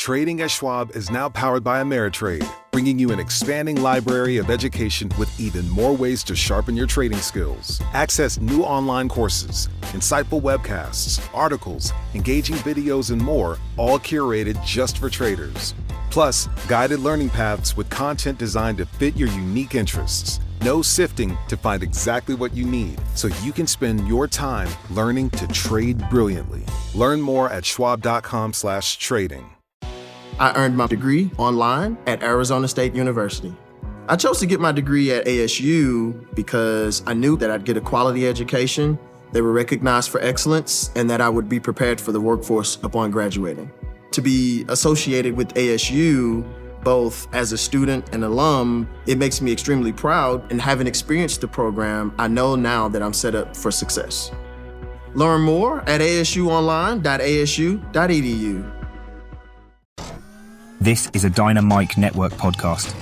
Trading at Schwab is now powered by Ameritrade, bringing you an expanding library of education with even more ways to sharpen your trading skills. Access new online courses, insightful webcasts, articles, engaging videos, and more, all curated just for traders. Plus, guided learning paths with content designed to fit your unique interests. No sifting to find exactly what you need, so you can spend your time learning to trade brilliantly. Learn more at schwab.com/trading. I earned my degree online at Arizona State University. I chose to get my degree at ASU because I knew that I'd get a quality education, they were recognized for excellence, and that I would be prepared for the workforce upon graduating. To be associated with ASU, both as a student and alum, it makes me extremely proud, and having experienced the program, I know now that I'm set up for success. Learn more at asuonline.asu.edu. This is a Dynamite Network podcast.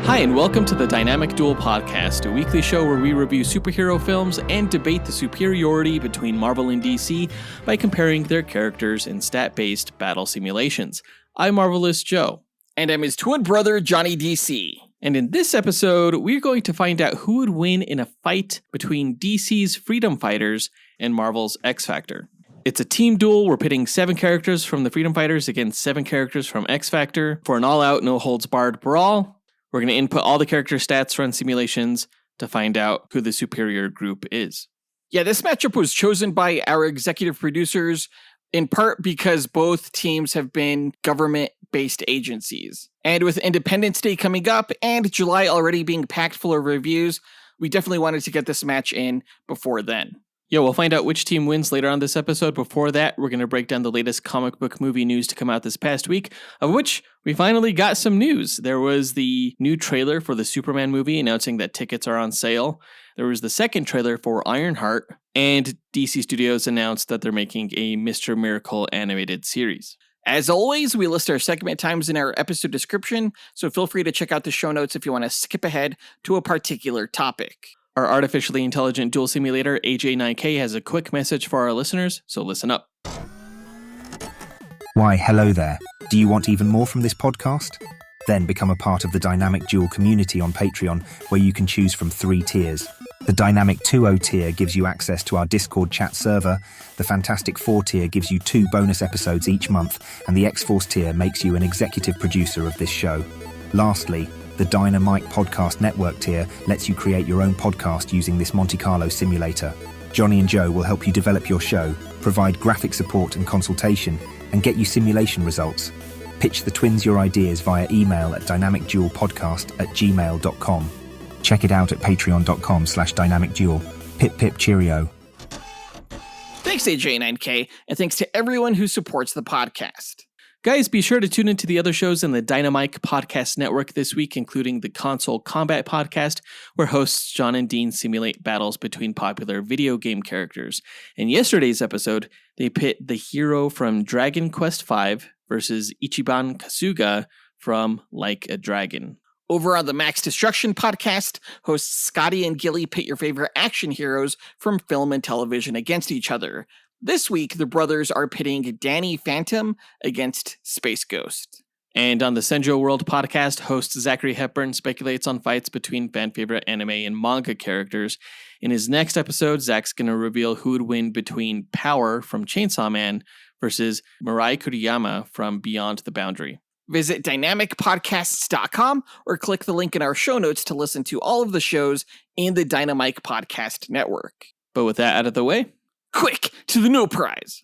Hi, and welcome to the Dynamic Duel podcast, a weekly show where we review superhero films and debate the superiority between Marvel and DC by comparing their characters in stat-based battle simulations. I'm Marvelous Joe. And I'm his twin brother, Johnny DC. And in this episode, we're going to find out who would win in a fight between DC's Freedom Fighters and Marvel's X-Factor. It's a team duel. We're pitting 7 characters from the Freedom Fighters against 7 characters from X-Factor for an all-out, no-holds-barred brawl. We're going to input all the character stats run simulations to find out who the superior group is. Yeah, this matchup was chosen by our executive producers in part because both teams have been government-based agencies. And with Independence Day coming up and July already being packed full of reviews, we definitely wanted to get this match in before then. Yeah, we'll find out which team wins later on this episode. Before that, we're going to break down the latest comic book movie news to come out this past week, of which we finally got some news. There was the new trailer for the Superman movie announcing that tickets are on sale. There was the second trailer for Ironheart, and DC Studios announced that they're making a Mr. Miracle animated series. As always, we list our segment times in our episode description, so feel free to check out the show notes if you want to skip ahead to a particular topic. Our artificially intelligent duel simulator, AJ9K, has a quick message for our listeners, so listen up. Why, hello there. Do you want even more from this podcast? Then become a part of the Dynamic Duel community on Patreon, where you can choose from 3 tiers. The Dynamic 2.0 tier gives you access to our Discord chat server, the Fantastic 4 tier gives you 2 bonus episodes each month, and the X-Force tier makes you an executive producer of this show. Lastly, the Dynamite Podcast Network tier lets you create your own podcast using this Monte Carlo simulator. Johnny and Joe will help you develop your show, provide graphic support and consultation, and get you simulation results. Pitch the twins your ideas via email at dynamicduelpodcast@gmail.com. Check it out at patreon.com/dynamicduel. Pip pip cheerio. Thanks, AJ9K, and thanks to everyone who supports the podcast. Guys, be sure to tune into the other shows in the Dynamite Podcast Network this week, including the Console Combat Podcast, where hosts John and Dean simulate battles between popular video game characters. In yesterday's episode, they pit the hero from Dragon Quest V versus Ichiban Kasuga from Like a Dragon. Over on the Max Destruction Podcast, hosts Scotty and Gilly pit your favorite action heroes from film and television against each other. This week, the brothers are pitting Danny Phantom against Space Ghost. And on the Senjo World podcast, host Zachary Hepburn speculates on fights between fan-favorite anime and manga characters. In his next episode, Zach's going to reveal who would win between Power from Chainsaw Man versus Mirai Kuriyama from Beyond the Boundary. Visit dynamicpodcasts.com or click the link in our show notes to listen to all of the shows in the Dynamite Podcast Network. But with that out of the way, quick to the No Prize.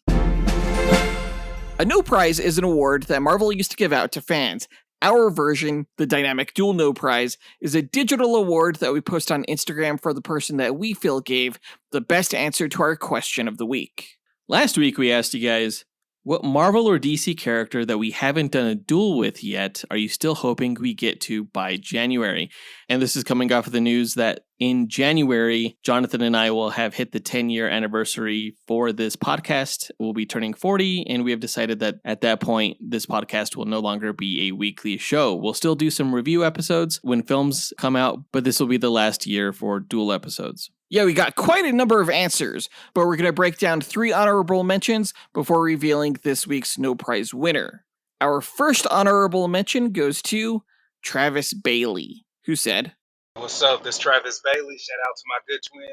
A No Prize is an award that Marvel used to give out to fans. Our version, the Dynamic Duel No Prize, is a digital award that we post on Instagram for the person that we feel gave the best answer to our question of the week. Last week we asked you guys, What Marvel or DC character that we haven't done a duel with yet are you still hoping we get to by January? And this is coming off of the news that in January, Jonathan and I will have hit the 10-year anniversary for this podcast. We'll be turning 40, and we have decided that at that point, this podcast will no longer be a weekly show. We'll still do some review episodes when films come out, but this will be the last year for duel episodes. Yeah, we got quite a number of answers, but we're going to break down 3 honorable mentions before revealing this week's no prize winner. Our first honorable mention goes to Travis Bailey, who said, "What's up? This Travis Bailey. Shout out to my good twin.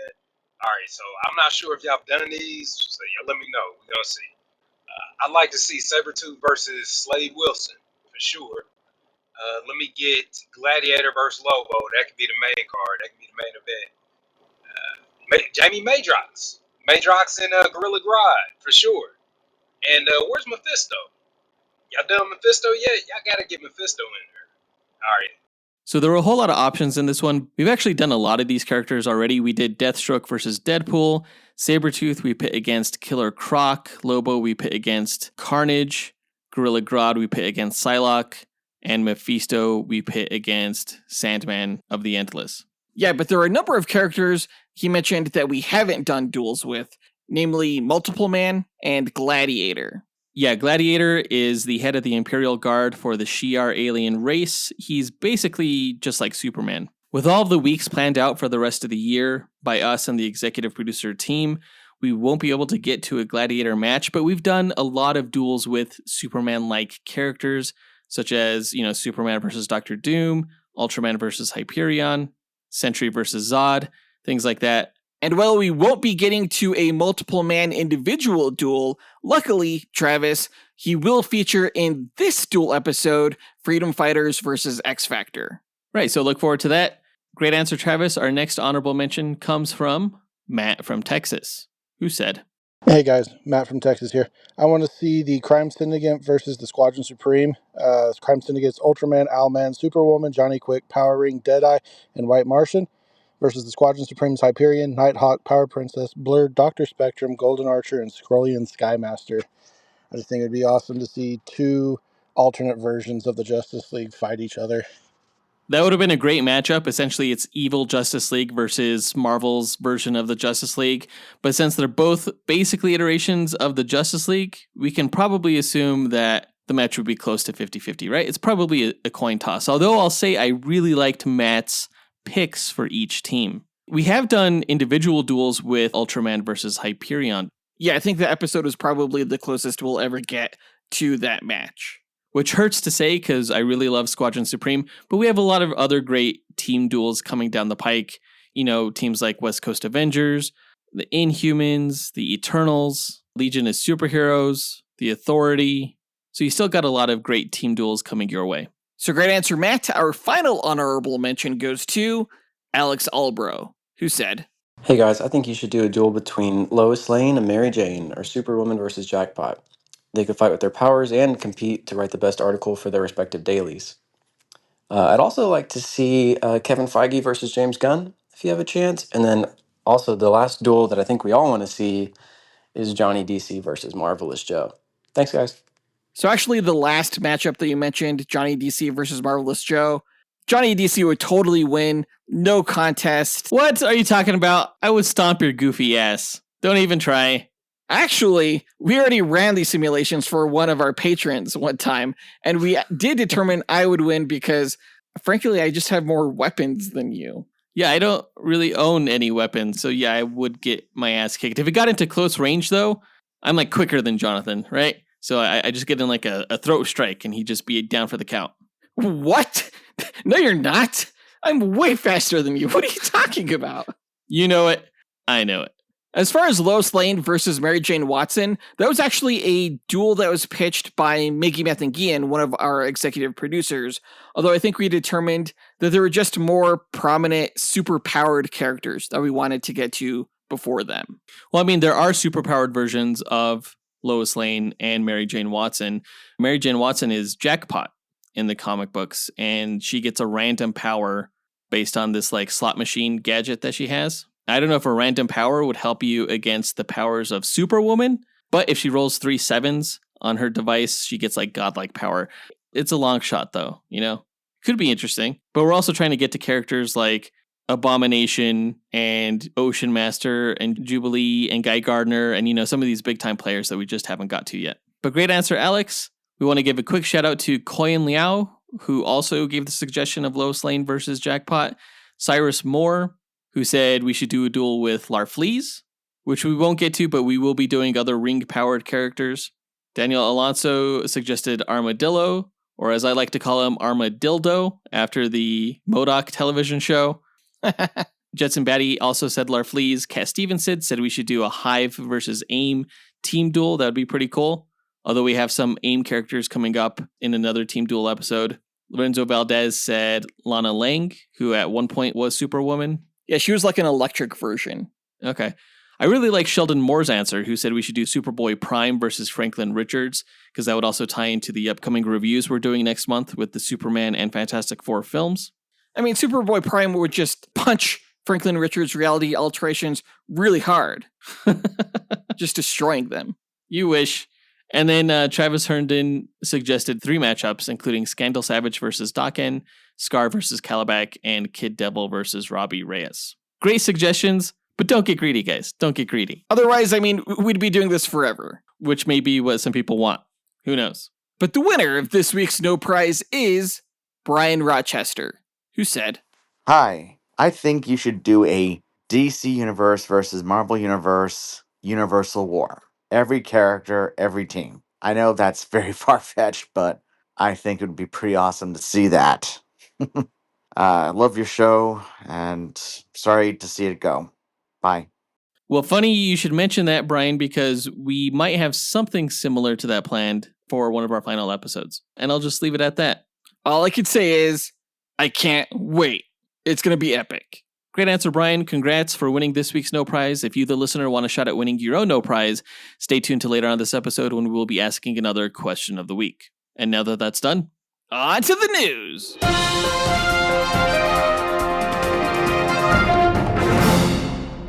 All right, so I'm not sure if y'all done these, so y'all let me know. We're going to see. I'd like to see Sabretooth versus Slade Wilson, for sure. Let me get Gladiator versus Lobo. That could be the main card. That could be the main event. Jamie Madrox. Madrox and Gorilla Grodd, for sure. And where's Mephisto? Y'all done Mephisto yet? Y'all got to get Mephisto in there. All right. So there were a whole lot of options in this one. We've actually done a lot of these characters already. We did Deathstroke versus Deadpool. Sabretooth we pit against Killer Croc. Lobo we pit against Carnage. Gorilla Grodd we pit against Psylocke. And Mephisto we pit against Sandman of the Endless. Yeah, but there are a number of characters he mentioned that we haven't done duels with, namely Multiple Man and Gladiator. Yeah, Gladiator is the head of the Imperial Guard for the Shi'ar alien race. He's basically just like Superman. With all of the weeks planned out for the rest of the year by us and the executive producer team, we won't be able to get to a Gladiator match, but we've done a lot of duels with Superman-like characters, such as, Superman versus Doctor Doom, Ultraman versus Hyperion, Sentry versus Zod, things like that. And while we won't be getting to a multiple man individual duel, luckily, Travis, he will feature in this duel episode, Freedom Fighters versus X Factor. Right, so look forward to that. Great answer, Travis. Our next honorable mention comes from Matt from Texas, who said, "Hey guys, Matt from Texas here. I want to see the Crime Syndicate versus the Squadron Supreme. Crime Syndicate's Ultraman, Owlman, Superwoman, Johnny Quick, Power Ring, Deadeye, and White Martian versus the Squadron Supreme's Hyperion, Nighthawk, Power Princess, Blur, Dr. Spectrum, Golden Archer, and Skrullian Skymaster. I just think it would be awesome to see 2 alternate versions of the Justice League fight each other." That would have been a great matchup. Essentially, it's evil Justice League versus Marvel's version of the Justice League. But since they're both basically iterations of the Justice League, we can probably assume that the match would be close to 50-50, right? It's probably a coin toss. Although I'll say I really liked Matt's picks for each team. We have done individual duels with Ultraman versus Hyperion. Yeah, I think the episode is probably the closest we'll ever get to that match. Which hurts to say because I really love Squadron Supreme, but we have a lot of other great team duels coming down the pike. Teams like West Coast Avengers, the Inhumans, the Eternals, Legion of Superheroes, the Authority. So you still got a lot of great team duels coming your way. So great answer, Matt. Our final honorable mention goes to Alex Albro, who said, "Hey guys, I think you should do a duel between Lois Lane and Mary Jane, or Superwoman versus Jackpot. They could fight with their powers and compete to write the best article for their respective dailies. I'd also like to see Kevin Feige versus James Gunn, if you have a chance. And then also the last duel that I think we all want to see is Johnny DC versus Marvelous Joe. Thanks, guys." So actually the last matchup that you mentioned, Johnny DC versus Marvelous Joe, Johnny DC would totally win. No contest. What are you talking about? I would stomp your goofy ass. Don't even try. Actually, we already ran these simulations for one of our patrons one time, and we did determine I would win because, frankly, I just have more weapons than you. Yeah, I don't really own any weapons, so yeah, I would get my ass kicked. If it got into close range, though, I'm like quicker than Jonathan, right? So I just get in like a throat strike, and he'd just be down for the count. What? No, you're not. I'm way faster than you. What are you talking about? You know it. I know it. As far as Lois Lane versus Mary Jane Watson, that was actually a duel that was pitched by Miggy Matanguihan, one of our executive producers, although I think we determined that there were just more prominent, super-powered characters that we wanted to get to before them. Well, I mean, there are super-powered versions of Lois Lane and Mary Jane Watson. Mary Jane Watson is Jackpot in the comic books, and she gets a random power based on this like slot machine gadget that she has. I don't know if a random power would help you against the powers of Superwoman, but if she rolls 3 7s on her device, she gets like godlike power. It's a long shot though, Could be interesting. But we're also trying to get to characters like Abomination and Ocean Master and Jubilee and Guy Gardner and, some of these big time players that we just haven't got to yet. But great answer, Alex. We want to give a quick shout out to Koyan Liao, who also gave the suggestion of Lois Lane versus Jackpot. Cyrus Moore, who said we should do a duel with Larfleeze, which we won't get to, but we will be doing other ring-powered characters. Daniel Alonso suggested Armadillo, or as I like to call him, Armadildo, after the MODOK television show. Jetson Batty also said Larfleeze. Cat Stevenson said we should do a Hive versus AIM team duel. That would be pretty cool. Although we have some AIM characters coming up in another team duel episode. Lorenzo Valdez said Lana Lang, who at one point was Superwoman. Yeah, she was like an electric version. Okay. I really like Sheldon Moore's answer, who said we should do Superboy Prime versus Franklin Richards, because that would also tie into the upcoming reviews we're doing next month with the Superman and Fantastic Four films. I mean, Superboy Prime would just punch Franklin Richards' reality alterations really hard. Just destroying them. You wish. And then Travis Herndon suggested 3 matchups, including Scandal Savage versus Daken, Scar versus Calabac, and Kid Devil versus Robbie Reyes. Great suggestions, but don't get greedy, guys. Don't get greedy. Otherwise, I mean, we'd be doing this forever. Which may be what some people want. Who knows? But the winner of this week's No Prize is Brian Rochester, who said, Hi, I think you should do a DC Universe versus Marvel Universe Universal War. Every character, every team. I know that's very far-fetched, but I think it would be pretty awesome to see that. I love your show, and sorry to see it go. Bye. Well, funny you should mention that, Brian, because we might have something similar to that planned for one of our final episodes. And I'll just leave it at that. All I could say is, I can't wait. It's going to be epic. Great answer, Brian. Congrats for winning this week's No Prize. If you, the listener, want a shot at winning your own No Prize, stay tuned to later on this episode when we will be asking another question of the week. And now that that's done, on to the news.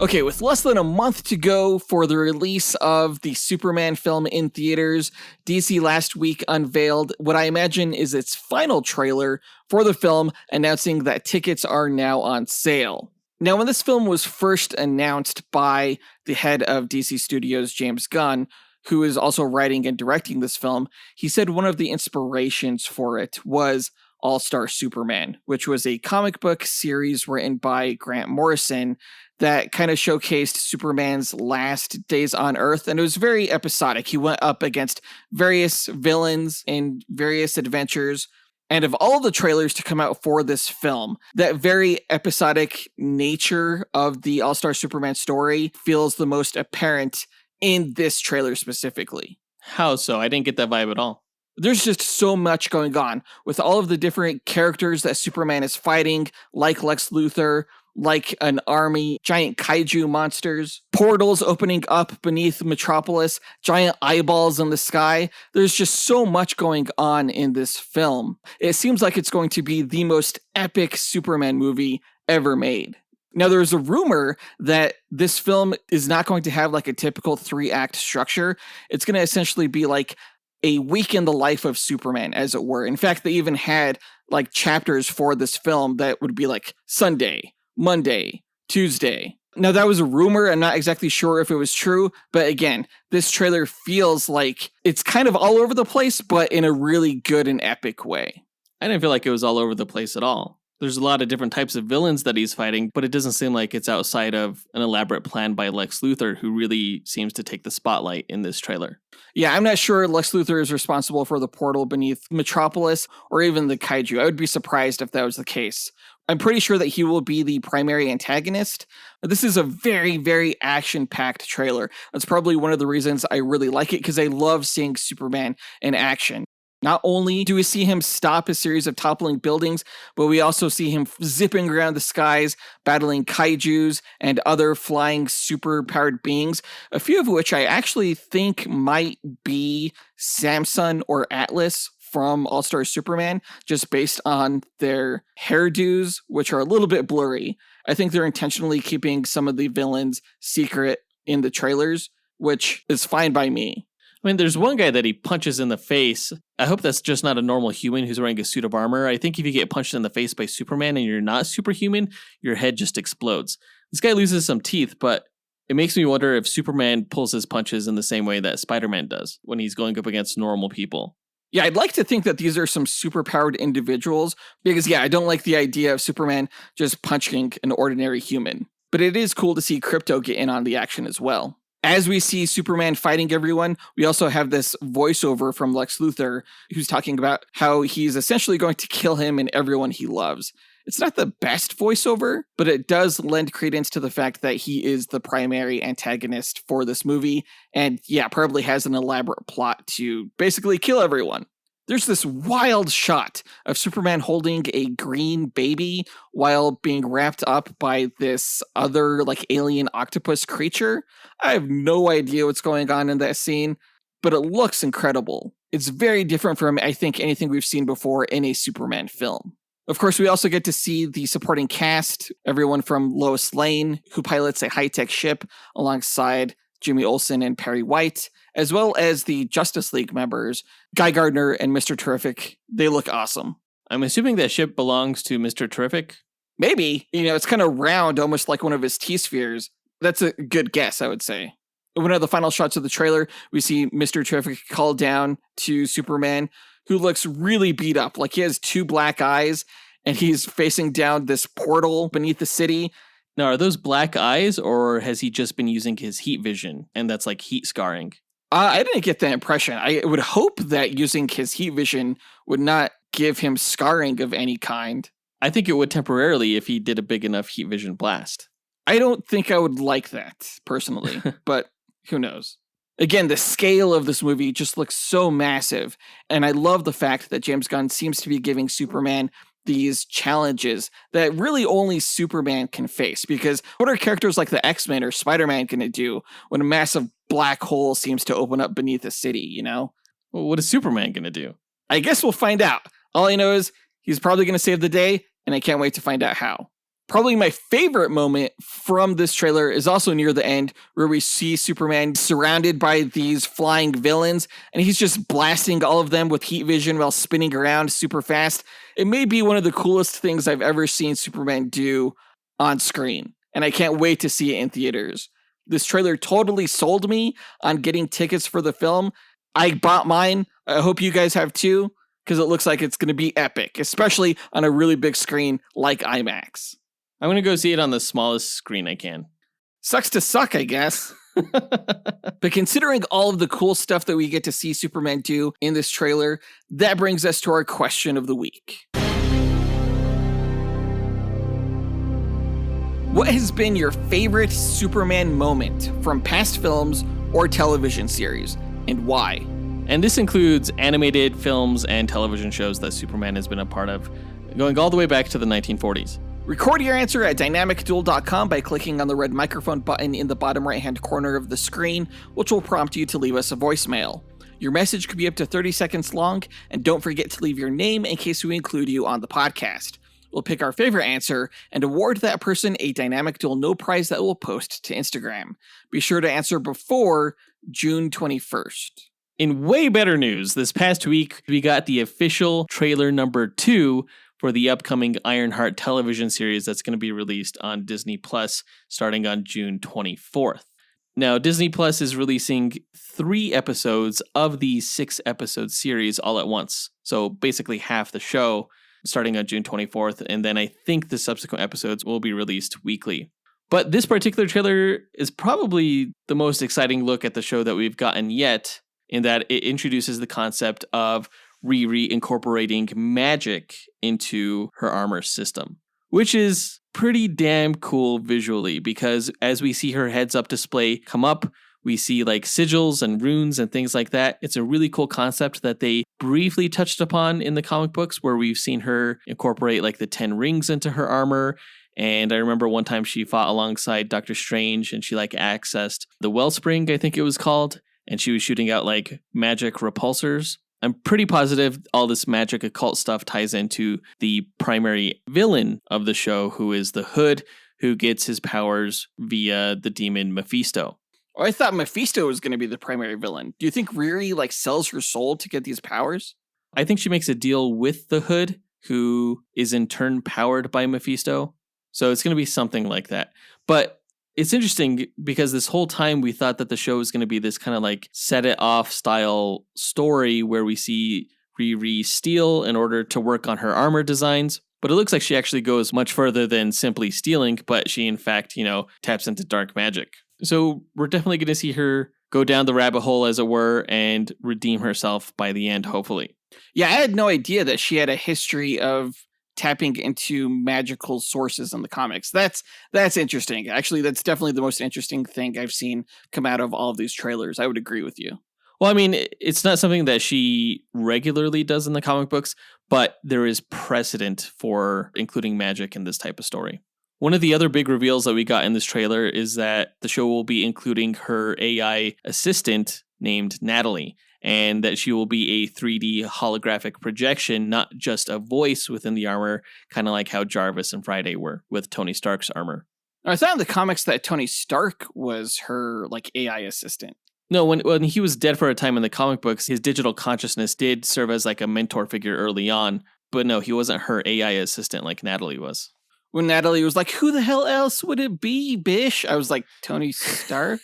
Okay, with less than a month to go for the release of the Superman film in theaters, DC last week unveiled what I imagine is its final trailer for the film, announcing that tickets are now on sale. Now, when this film was first announced by the head of DC Studios, James Gunn, who is also writing and directing this film, he said one of the inspirations for it was All-Star Superman, which was a comic book series written by Grant Morrison that kind of showcased Superman's last days on Earth, and it was very episodic. He went up against various villains in various adventures, and of all the trailers to come out for this film, that very episodic nature of the All-Star Superman story feels the most apparent in this trailer specifically. How so? I didn't get that vibe at all. There's just so much going on with all of the different characters that Superman is fighting, like Lex Luthor, like an army, giant kaiju monsters, portals opening up beneath Metropolis, giant eyeballs in the sky. There's just so much going on in this film. It seems like it's going to be the most epic Superman movie ever made. Now, there's a rumor that this film is not going to have like a typical 3-act structure. It's going to essentially be like a week in the life of Superman, as it were. In fact, they even had like chapters for this film that would be like Sunday, Monday, Tuesday. Now, that was a rumor. I'm not exactly sure if it was true, but again, this trailer feels like it's kind of all over the place, but in a really good and epic way. I didn't feel like it was all over the place at all. There's a lot of different types of villains that he's fighting, but it doesn't seem like it's outside of an elaborate plan by Lex Luthor, who really seems to take the spotlight in this trailer. Yeah, I'm not sure Lex Luthor is responsible for the portal beneath Metropolis or even the kaiju. I would be surprised if that was the case. I'm pretty sure that he will be the primary antagonist. This is a very, very action-packed trailer. That's probably one of the reasons I really like it, because I love seeing Superman in action. Not only do we see him stop a series of toppling buildings, but we also see him zipping around the skies, battling kaijus and other flying super-powered beings, a few of which I actually think might be Samson or Atlas from All-Star Superman, just based on their hairdos, which are a little bit blurry. I think they're intentionally keeping some of the villains secret in the trailers, which is fine by me. I mean, there's one guy that he punches in the face. I hope that's just not a normal human who's wearing a suit of armor. I think if you get punched in the face by Superman and you're not superhuman, your head just explodes. This guy loses some teeth, but it makes me wonder if Superman pulls his punches in the same way that Spider-Man does when he's going up against normal people. Yeah, I'd like to think that these are some superpowered individuals because, I don't like the idea of Superman just punching an ordinary human. But it is cool to see Krypto get in on the action as well. As we see Superman fighting everyone, we also have this voiceover from Lex Luthor who's talking about how he's essentially going to kill him and everyone he loves. It's not the best voiceover, but it does lend credence to the fact that he is the primary antagonist for this movie, and probably has an elaborate plot to basically kill everyone. There's this wild shot of Superman holding a green baby while being wrapped up by this other alien octopus creature. I have no idea what's going on in that scene, but it looks incredible. It's very different from, I think, anything we've seen before in a Superman film. Of course, we also get to see the supporting cast, everyone from Lois Lane, who pilots a high-tech ship alongside Jimmy Olsen and Perry White, as well as the Justice League members, Guy Gardner and Mr. Terrific. They look awesome. I'm assuming that ship belongs to Mr. Terrific? Maybe. It's kind of round, almost like one of his T-spheres. That's a good guess, I would say. In one of the final shots of the trailer, we see Mr. Terrific call down to Superman, who looks really beat up. He has 2 black eyes, and he's facing down this portal beneath the city. Now, are those black eyes, or has he just been using his heat vision, and that's heat scarring? I didn't get that impression. I would hope that using his heat vision would not give him scarring of any kind. I think it would temporarily if he did a big enough heat vision blast. I don't think I would like that, personally, but who knows? Again, the scale of this movie just looks so massive, and I love the fact that James Gunn seems to be giving Superman these challenges that really only Superman can face, because what are characters like the X-Men or Spider-Man going to do when a massive black hole seems to open up beneath a city, Well, what is Superman going to do? I guess we'll find out. All I know is he's probably going to save the day, and I can't wait to find out how. Probably my favorite moment from this trailer is also near the end, where we see Superman surrounded by these flying villains, and he's just blasting all of them with heat vision while spinning around super fast. It may be one of the coolest things I've ever seen Superman do on screen, and I can't wait to see it in theaters. This trailer totally sold me on getting tickets for the film. I bought mine. I hope you guys have too, because it looks like it's going to be epic, especially on a really big screen like IMAX. I'm going to go see it on the smallest screen I can. Sucks to suck, I guess. But considering all of the cool stuff that we get to see Superman do in this trailer, that brings us to our question of the week. What has been your favorite Superman moment from past films or television series, and why? And this includes animated films and television shows that Superman has been a part of, going all the way back to the 1940s. Record your answer at dynamicduel.com by clicking on the red microphone button in the bottom right-hand corner of the screen, which will prompt you to leave us a voicemail. Your message could be up to 30 seconds long, and don't forget to leave your name in case we include you on the podcast. We'll pick our favorite answer and award that person a Dynamic Duel No Prize that we'll post to Instagram. Be sure to answer before June 21st. In way better news, this past week, we got the official trailer number 2 for the upcoming Ironheart television series that's going to be released on Disney Plus starting on June 24th. Now, Disney Plus is releasing 3 episodes of the 6-episode series all at once. So basically half the show starting on June 24th, and then I think the subsequent episodes will be released weekly. But this particular trailer is probably the most exciting look at the show that we've gotten yet, in that it introduces the concept of Riri incorporating magic into her armor system, which is pretty damn cool visually, because as we see her heads-up display come up, we see sigils and runes and things like that. It's a really cool concept that they briefly touched upon in the comic books, where we've seen her incorporate the 10 rings into her armor. And I remember one time she fought alongside Doctor Strange, and she accessed the Wellspring, I think it was called, and she was shooting out magic repulsors. I'm pretty positive all this magic occult stuff ties into the primary villain of the show, who is the Hood, who gets his powers via the demon Mephisto. Oh, I thought Mephisto was going to be the primary villain. Do you think Riri sells her soul to get these powers? I think she makes a deal with the Hood, who is in turn powered by Mephisto. So it's going to be something like that. But it's interesting because this whole time we thought that the show was going to be this kind of set it off style story where we see Riri steal in order to work on her armor designs. But it looks like she actually goes much further than simply stealing, but she in fact, taps into dark magic. So we're definitely going to see her go down the rabbit hole, as it were, and redeem herself by the end, hopefully. Yeah, I had no idea that she had a history of tapping into magical sources in the comics. That's interesting. Actually, that's definitely the most interesting thing I've seen come out of all of these trailers. I would agree with you. Well, I mean, it's not something that she regularly does in the comic books, but there is precedent for including magic in this type of story. One of the other big reveals that we got in this trailer is that the show will be including her AI assistant named Natalie, and that she will be a 3D holographic projection, not just a voice within the armor, kind of like how Jarvis and Friday were with Tony Stark's armor. I thought in the comics that Tony Stark was her AI assistant. No, when he was dead for a time in the comic books, his digital consciousness did serve as a mentor figure early on, but no, he wasn't her AI assistant like Natalie was. When Natalie was like, who the hell else would it be, bish? I was like, Tony Stark?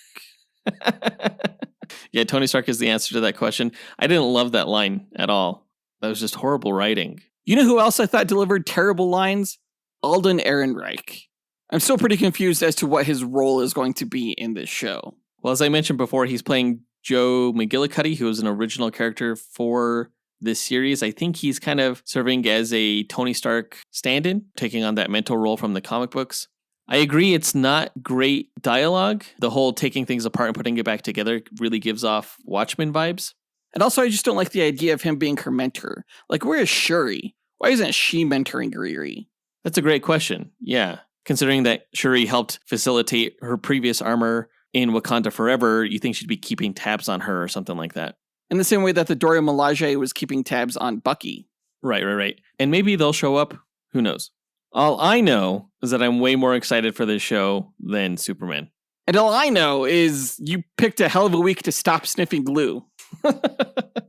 Yeah, Tony Stark is the answer to that question. I didn't love that line at all. That was just horrible writing. You know who else I thought delivered terrible lines? Alden Ehrenreich. I'm still pretty confused as to what his role is going to be in this show. Well, as I mentioned before, he's playing Joe McGillicuddy, who is an original character for this series. I think he's kind of serving as a Tony Stark stand-in, taking on that mentor role from the comic books. I agree it's not great dialogue. The whole taking things apart and putting it back together really gives off Watchmen vibes. And also, I just don't like the idea of him being her mentor. Where is Shuri? Why isn't she mentoring Riri? That's a great question. Yeah. Considering that Shuri helped facilitate her previous armor in Wakanda Forever, you think she'd be keeping tabs on her or something like that. In the same way that the Dora Milaje was keeping tabs on Bucky. Right. And maybe they'll show up. Who knows? All I know is that I'm way more excited for this show than Superman. And all I know is you picked a hell of a week to stop sniffing glue.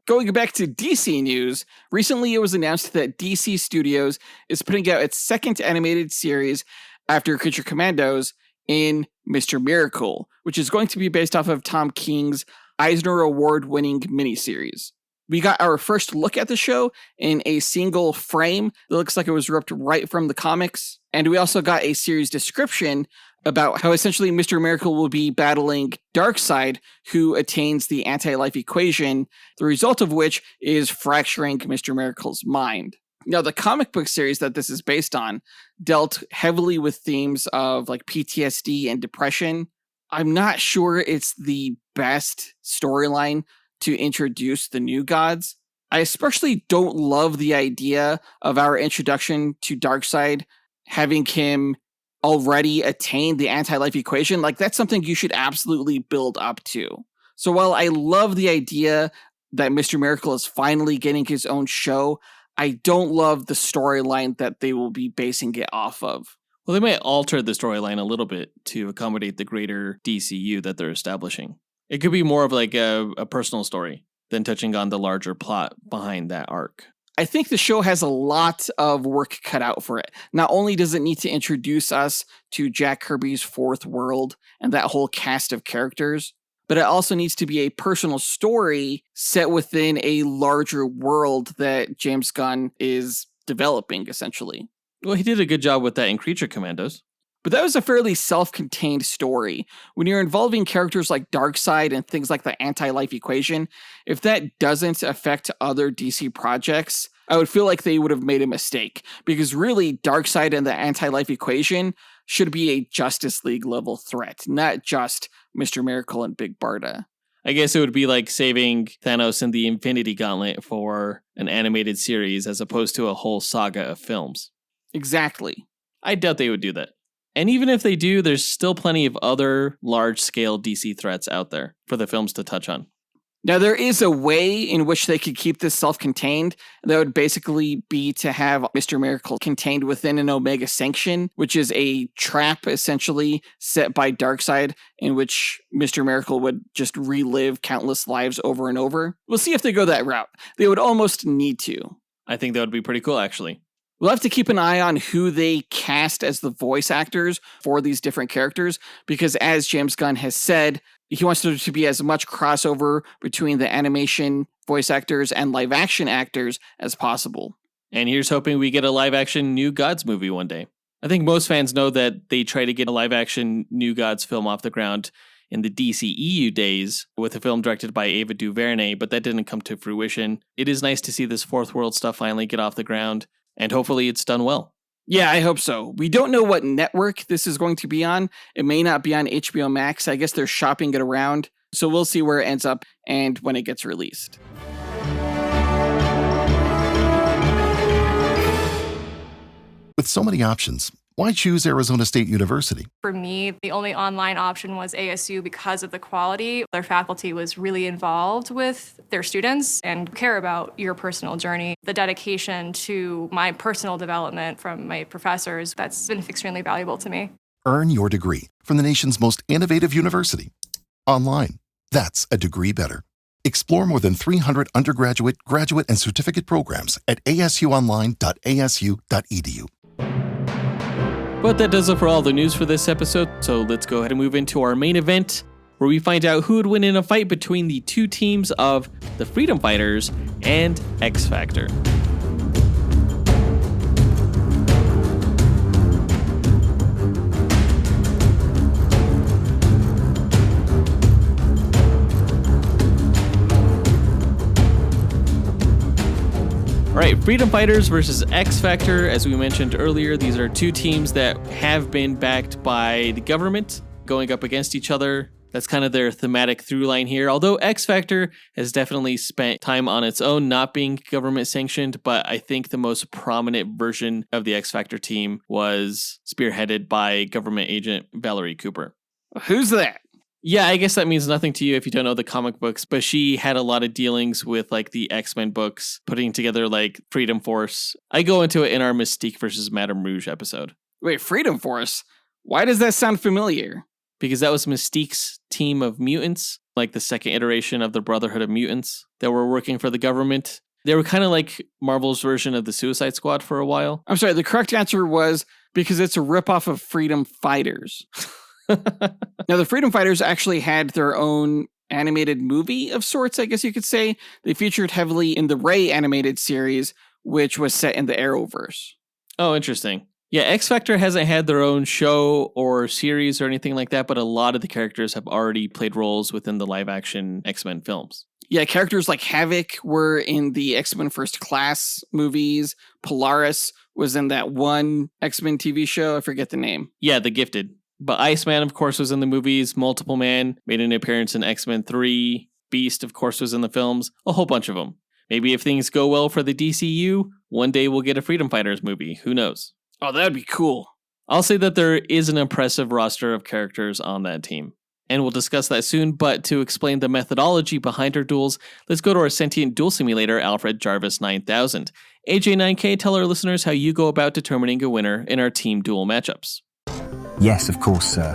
Going back to DC news, recently it was announced that DC Studios is putting out its second animated series after Creature Commandos in Mr. Miracle, which is going to be based off of Tom King's Eisner Award-winning miniseries. We got our first look at the show in a single frame that looks like it was ripped right from the comics. And we also got a series description about how essentially Mr. Miracle will be battling Darkseid, who attains the anti-life equation, the result of which is fracturing Mr. Miracle's mind. Now, the comic book series that this is based on dealt heavily with themes of PTSD and depression. I'm not sure it's the best storyline to introduce the new gods. I especially don't love the idea of our introduction to Darkseid having him already attain the anti-life equation. That's something you should absolutely build up to. So while I love the idea that Mr. Miracle is finally getting his own show, I don't love the storyline that they will be basing it off of. Well, they might alter the storyline a little bit to accommodate the greater DCU that they're establishing. It could be more of a personal story than touching on the larger plot behind that arc. I think the show has a lot of work cut out for it. Not only does it need to introduce us to Jack Kirby's Fourth World and that whole cast of characters, but it also needs to be a personal story set within a larger world that James Gunn is developing, essentially. Well, he did a good job with that in Creature Commandos. But that was a fairly self-contained story. When you're involving characters like Darkseid and things like the anti-life equation, if that doesn't affect other DC projects, I would feel like they would have made a mistake. Because really, Darkseid and the anti-life equation should be a Justice League level threat, not just Mr. Miracle and Big Barda. I guess it would be like saving Thanos and the Infinity Gauntlet for an animated series as opposed to a whole saga of films. Exactly. I doubt they would do that. And even if they do, there's still plenty of other large-scale DC threats out there for the films to touch on. Now, there is a way in which they could keep this self-contained. That would basically be to have Mr. Miracle contained within an Omega Sanction, which is a trap, essentially, set by Darkseid, in which Mr. Miracle would just relive countless lives over and over. We'll see if they go that route. They would almost need to. I think that would be pretty cool, actually. We'll have to keep an eye on who they cast as the voice actors for these different characters, because as James Gunn has said, he wants there to be as much crossover between the animation voice actors and live action actors as possible. And here's hoping we get a live action New Gods movie one day. I think most fans know that they tried to get a live action New Gods film off the ground in the DCEU days with a film directed by Ava DuVernay, but that didn't come to fruition. It is nice to see this Fourth World stuff finally get off the ground, and hopefully it's done well. Yeah, I hope so. We don't know what network this is going to be on. It may not be on HBO Max. I guess they're shopping it around. So we'll see where it ends up and when it gets released. With so many options, why choose Arizona State University? For me, the only online option was ASU because of the quality. Their faculty was really involved with their students and care about your personal journey. The dedication to my personal development from my professors, that's been extremely valuable to me. Earn your degree from the nation's most innovative university. Online. That's a degree better. Explore more than 300 undergraduate, graduate, and certificate programs at asuonline.asu.edu. But that does it for all the news for this episode, so let's go ahead and move into our main event, where we find out who would win in a fight between the two teams of the Freedom Fighters and X Factor. All right, Freedom Fighters versus X Factor. As we mentioned earlier, these are two teams that have been backed by the government going up against each other. That's kind of their thematic through line here. Although X Factor has definitely spent time on its own not being government sanctioned, but I think the most prominent version of the X Factor team was spearheaded by government agent Valerie Cooper. Who's that? Yeah, I guess that means nothing to you if you don't know the comic books, but she had a lot of dealings with like the X-Men books, putting together like Freedom Force. I go into it in our Mystique versus Madame Rouge episode. Wait, Freedom Force? Why does that sound familiar? Because that was Mystique's team of mutants, like the second iteration of the Brotherhood of Mutants that were working for the government. They were kind of like Marvel's version of the Suicide Squad for a while. I'm sorry, the correct answer was because it's a ripoff of Freedom Fighters. Now, the Freedom Fighters actually had their own animated movie of sorts, I guess you could say. They featured heavily in the Ray animated series, which was set in the Arrowverse. Oh, interesting. Yeah, X Factor hasn't had their own show or series or anything like that, but a lot of the characters have already played roles within the live-action X-Men films. Yeah, characters like Havoc were in the X-Men First Class movies. Polaris was in that one X-Men TV show. I forget the name. Yeah, The Gifted. But Iceman, of course, was in the movies. Multiple Man made an appearance in X-Men 3. Beast, of course, was in the films. A whole bunch of them. Maybe if things go well for the DCU, one day we'll get a Freedom Fighters movie. Who knows? Oh, that'd be cool. I'll say that there is an impressive roster of characters on that team. And we'll discuss that soon, but to explain the methodology behind our duels, let's go to our sentient duel simulator, Alfred Jarvis 9000. AJ9K, tell our listeners how you go about determining a winner in our team duel matchups. Yes, of course, sir.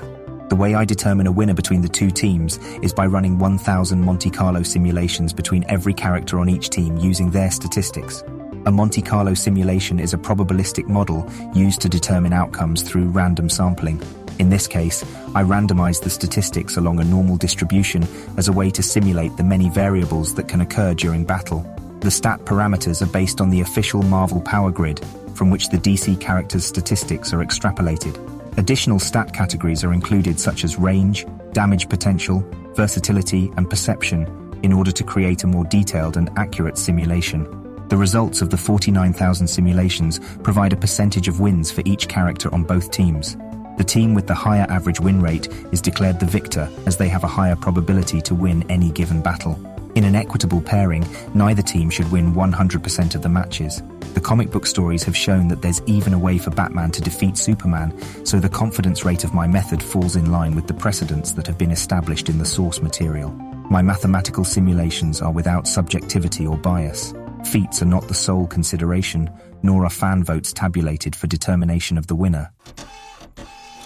The way I determine a winner between the two teams is by running 1,000 Monte Carlo simulations between every character on each team using their statistics. A Monte Carlo simulation is a probabilistic model used to determine outcomes through random sampling. In this case, I randomize the statistics along a normal distribution as a way to simulate the many variables that can occur during battle. The stat parameters are based on the official Marvel Power Grid, from which the DC characters' statistics are extrapolated. Additional stat categories are included such as range, damage potential, versatility, and perception in order to create a more detailed and accurate simulation. The results of the 49,000 simulations provide a percentage of wins for each character on both teams. The team with the higher average win rate is declared the victor, as they have a higher probability to win any given battle. In an equitable pairing, neither team should win 100% of the matches. The comic book stories have shown that there's even a way for Batman to defeat Superman, so the confidence rate of my method falls in line with the precedents that have been established in the source material. My mathematical simulations are without subjectivity or bias. Feats are not the sole consideration, nor are fan votes tabulated for determination of the winner.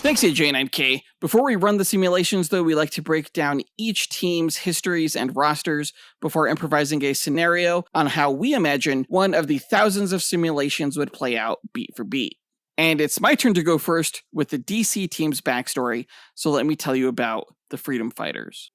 Thanks, AJ9K. Before we run the simulations, though, we like to break down each team's histories and rosters before improvising a scenario on how we imagine one of the thousands of simulations would play out beat for beat. And it's my turn to go first with the DC team's backstory, so let me tell you about the Freedom Fighters.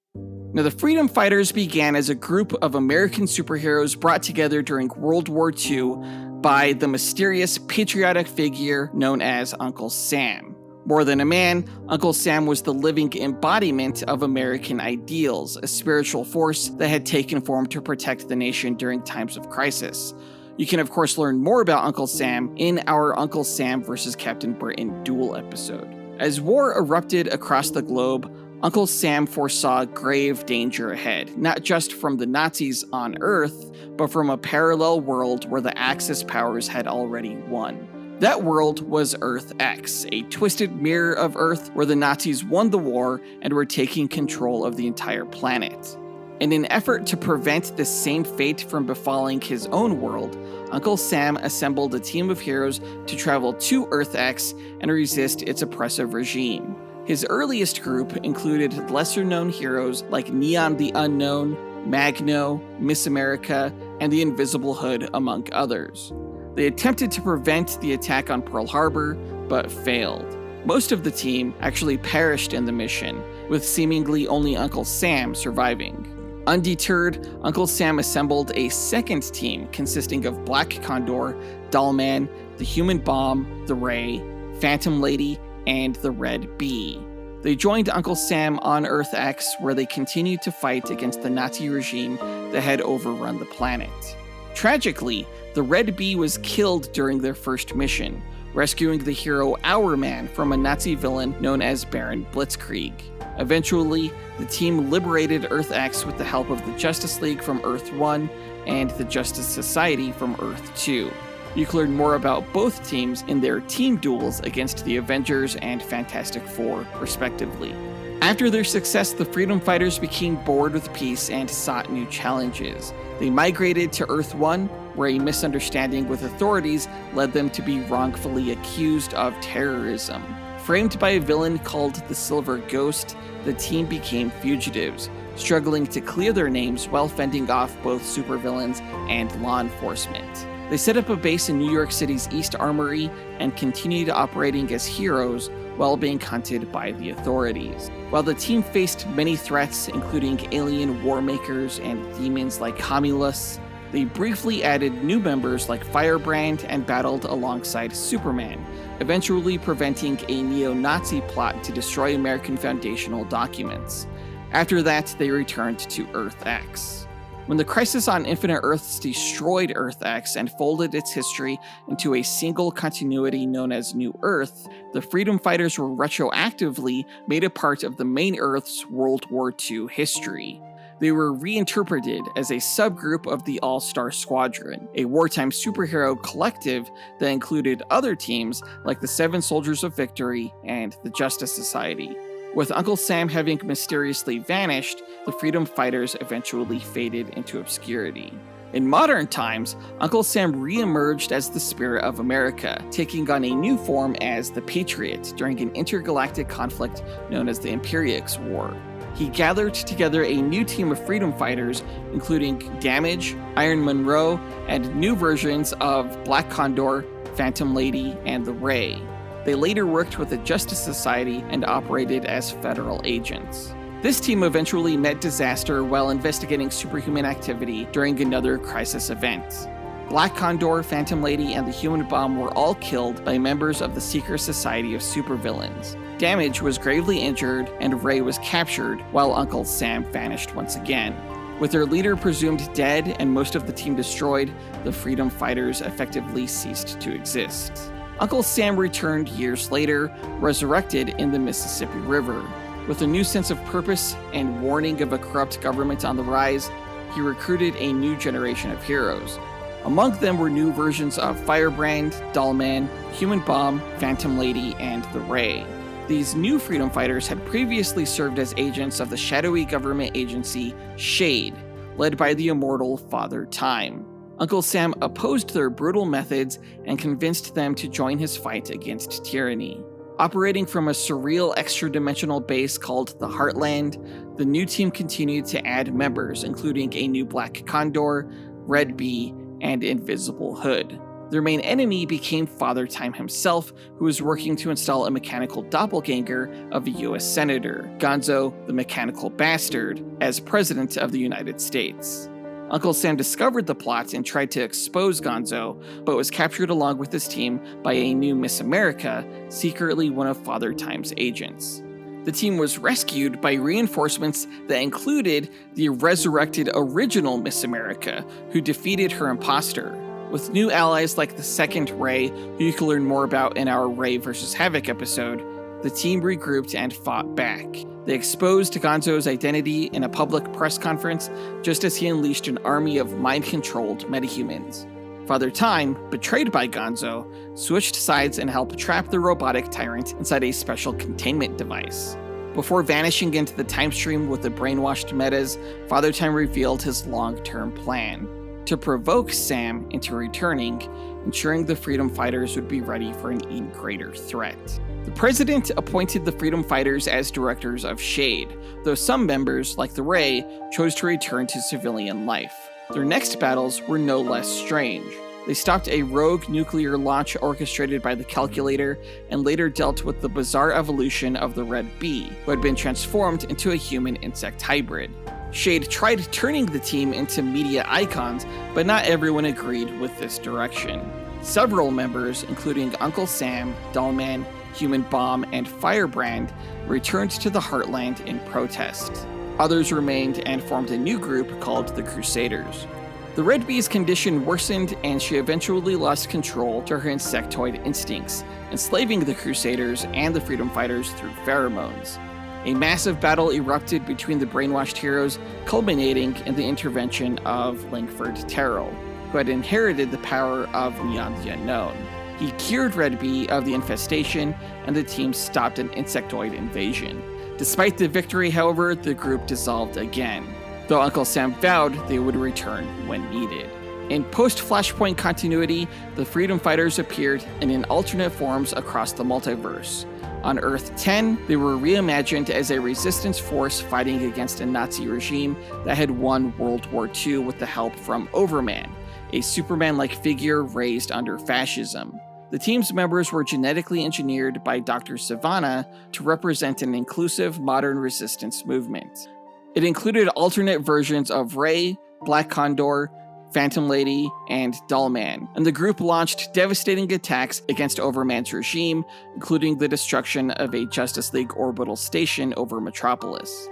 Now, the Freedom Fighters began as a group of American superheroes brought together during World War II by the mysterious patriotic figure known as Uncle Sam. More than a man, Uncle Sam was the living embodiment of American ideals, a spiritual force that had taken form to protect the nation during times of crisis. You can of course learn more about Uncle Sam in our Uncle Sam vs. Captain Britain Duel episode. As war erupted across the globe, Uncle Sam foresaw grave danger ahead, not just from the Nazis on Earth, but from a parallel world where the Axis powers had already won. That world was Earth X, a twisted mirror of Earth where the Nazis won the war and were taking control of the entire planet. In an effort to prevent the same fate from befalling his own world, Uncle Sam assembled a team of heroes to travel to Earth X and resist its oppressive regime. His earliest group included lesser-known heroes like Neon the Unknown, Magno, Miss America, and the Invisible Hood, among others. They attempted to prevent the attack on Pearl Harbor, but failed. Most of the team actually perished in the mission, with seemingly only Uncle Sam surviving. Undeterred, Uncle Sam assembled a second team consisting of Black Condor, Dollman, the Human Bomb, the Ray, Phantom Lady, and the Red Bee. They joined Uncle Sam on Earth X, where they continued to fight against the Nazi regime that had overrun the planet. Tragically, the Red Bee was killed during their first mission, rescuing the hero Hourman from a Nazi villain known as Baron Blitzkrieg. Eventually, the team liberated Earth X with the help of the Justice League from Earth 1 and the Justice Society from Earth 2. You can learn more about both teams in their team duels against the Avengers and Fantastic Four, respectively. After their success, the Freedom Fighters became bored with peace and sought new challenges. They migrated to Earth 1, where a misunderstanding with authorities led them to be wrongfully accused of terrorism. Framed by a villain called the Silver Ghost, the team became fugitives, struggling to clear their names while fending off both supervillains and law enforcement. They set up a base in New York City's East Armory and continued operating as heroes while being hunted by the authorities. While the team faced many threats, including alien warmakers and demons like Homulus, they briefly added new members like Firebrand and battled alongside Superman, eventually preventing a neo-Nazi plot to destroy American foundational documents. After that, they returned to Earth X. When the Crisis on Infinite Earths destroyed Earth X and folded its history into a single continuity known as New Earth, the Freedom Fighters were retroactively made a part of the main Earth's World War II history. They were reinterpreted as a subgroup of the All-Star Squadron, a wartime superhero collective that included other teams like the Seven Soldiers of Victory and the Justice Society. With Uncle Sam having mysteriously vanished, the Freedom Fighters eventually faded into obscurity. In modern times, Uncle Sam re-emerged as the Spirit of America, taking on a new form as the Patriot during an intergalactic conflict known as the Imperiex War. He gathered together a new team of freedom fighters, including Damage, Iron Monroe, and new versions of Black Condor, Phantom Lady, and the Ray. They later worked with the Justice Society and operated as federal agents. This team eventually met disaster while investigating superhuman activity during another crisis event. Black Condor, Phantom Lady, and the Human Bomb were all killed by members of the Secret Society of Supervillains. Damage was gravely injured, and Ray was captured, while Uncle Sam vanished once again. With their leader presumed dead and most of the team destroyed, the Freedom Fighters effectively ceased to exist. Uncle Sam returned years later, resurrected in the Mississippi River. With a new sense of purpose and warning of a corrupt government on the rise, he recruited a new generation of heroes. Among them were new versions of Firebrand, Dollman, Human Bomb, Phantom Lady, and the Ray. These new freedom fighters had previously served as agents of the shadowy government agency SHADE, led by the immortal Father Time. Uncle Sam opposed their brutal methods and convinced them to join his fight against tyranny. Operating from a surreal extra-dimensional base called the Heartland, the new team continued to add members, including a new Black Condor, Red Bee, and Invisible Hood. Their main enemy became Father Time himself, who was working to install a mechanical doppelganger of a US Senator, Gonzo the Mechanical Bastard, as President of the United States. Uncle Sam discovered the plot and tried to expose Gonzo, but was captured along with his team by a new Miss America, secretly one of Father Time's agents. The team was rescued by reinforcements that included the resurrected original Miss America, who defeated her imposter. With new allies like the second Ray, who you can learn more about in our Ray vs. Havoc episode, the team regrouped and fought back. They exposed Gonzo's identity in a public press conference just as he unleashed an army of mind-controlled metahumans. Father Time, betrayed by Gonzo, switched sides and helped trap the robotic tyrant inside a special containment device. Before vanishing into the time stream with the brainwashed metas, Father Time revealed his long-term plan: to provoke Sam into returning, ensuring the freedom fighters would be ready for an even greater threat. The president appointed the freedom fighters as directors of SHADE, though some members, like the Ray, chose to return to civilian life. Their next battles were no less strange. They stopped a rogue nuclear launch orchestrated by the Calculator, and later dealt with the bizarre evolution of the Red Bee, who had been transformed into a human-insect hybrid. SHADE tried turning the team into media icons, but not everyone agreed with this direction. Several members, including Uncle Sam, Dollman, Human Bomb, and Firebrand, returned to the Heartland in protest. Others remained and formed a new group called the Crusaders. The Red Bee's condition worsened, and she eventually lost control to her insectoid instincts, enslaving the Crusaders and the freedom fighters through pheromones. A massive battle erupted between the brainwashed heroes, culminating in the intervention of Langford Terrell, who had inherited the power of Neon the Unknown. He cured Red Bee of the infestation, and the team stopped an insectoid invasion. Despite the victory, however, the group dissolved again, though Uncle Sam vowed they would return when needed. In post-Flashpoint continuity, the Freedom Fighters appeared in alternate forms across the multiverse. On Earth 10, they were reimagined as a resistance force fighting against a Nazi regime that had won World War II with the help from Overman, a Superman-like figure raised under fascism. The team's members were genetically engineered by Dr. Savannah to represent an inclusive modern resistance movement. It included alternate versions of Ray, Black Condor, Phantom Lady, and Dollman, and the group launched devastating attacks against Overman's regime, including the destruction of a Justice League orbital station over Metropolis.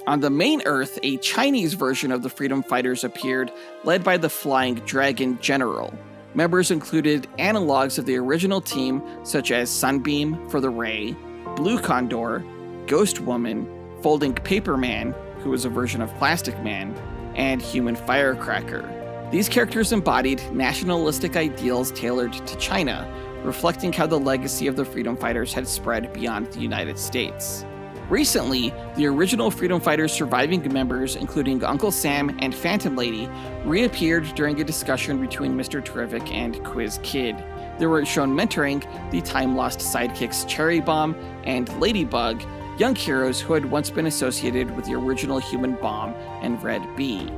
On the main Earth, a Chinese version of the Freedom Fighters appeared, led by the Flying Dragon General. Members included analogs of the original team, such as Sunbeam for the Ray, Blue Condor, Ghost Woman, Folding Paper Man, who was a version of Plastic Man, and Human Firecracker. These characters embodied nationalistic ideals tailored to China, reflecting how the legacy of the Freedom Fighters had spread beyond the United States. Recently, the original Freedom Fighters' surviving members, including Uncle Sam and Phantom Lady, reappeared during a discussion between Mr. Terrific and Quiz Kid. They were shown mentoring the time-lost sidekicks Cherry Bomb and Ladybug, young heroes who had once been associated with the original Human Bomb and Red Bee.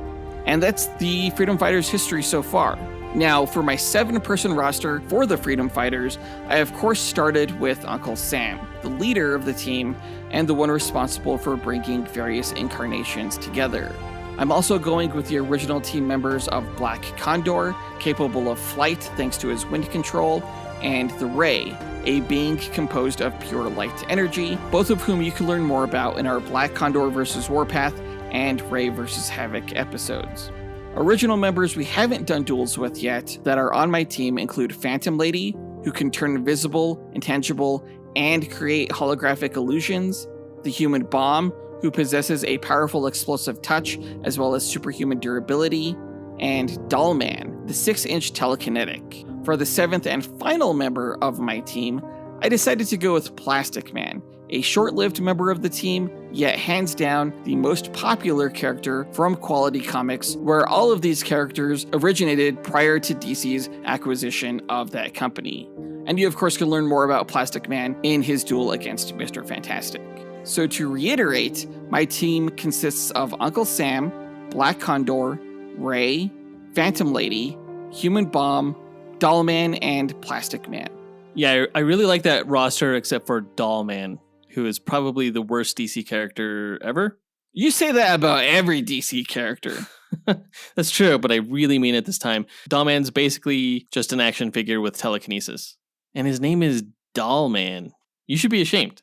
And that's the Freedom Fighters' history so far. Now, for my 7-person roster for the Freedom Fighters, I of course started with Uncle Sam, the leader of the team and the one responsible for bringing various incarnations together. I'm also going with the original team members of Black Condor, capable of flight thanks to his wind control, and the Ray, a being composed of pure light energy, both of whom you can learn more about in our Black Condor vs. Warpath and Ray vs. Havoc episodes. Original members we haven't done duels with yet that are on my team include Phantom Lady, who can turn invisible, intangible, and create holographic illusions, the Human Bomb, who possesses a powerful explosive touch as well as superhuman durability, and Dollman, the 6-inch telekinetic. For the 7th and final member of my team, I decided to go with Plastic Man, a short-lived member of the team, yet hands down the most popular character from Quality Comics, where all of these characters originated prior to DC's acquisition of that company. And you of course can learn more about Plastic Man in his duel against Mr. Fantastic. So to reiterate, my team consists of Uncle Sam, Black Condor, Ray, Phantom Lady, Human Bomb, Dollman, and Plastic Man. Yeah, I really like that roster except for Dollman, who is probably the worst DC character ever. You say that about every DC character. That's true, but I really mean it this time. Dollman's basically just an action figure with telekinesis. And his name is Dollman. You should be ashamed.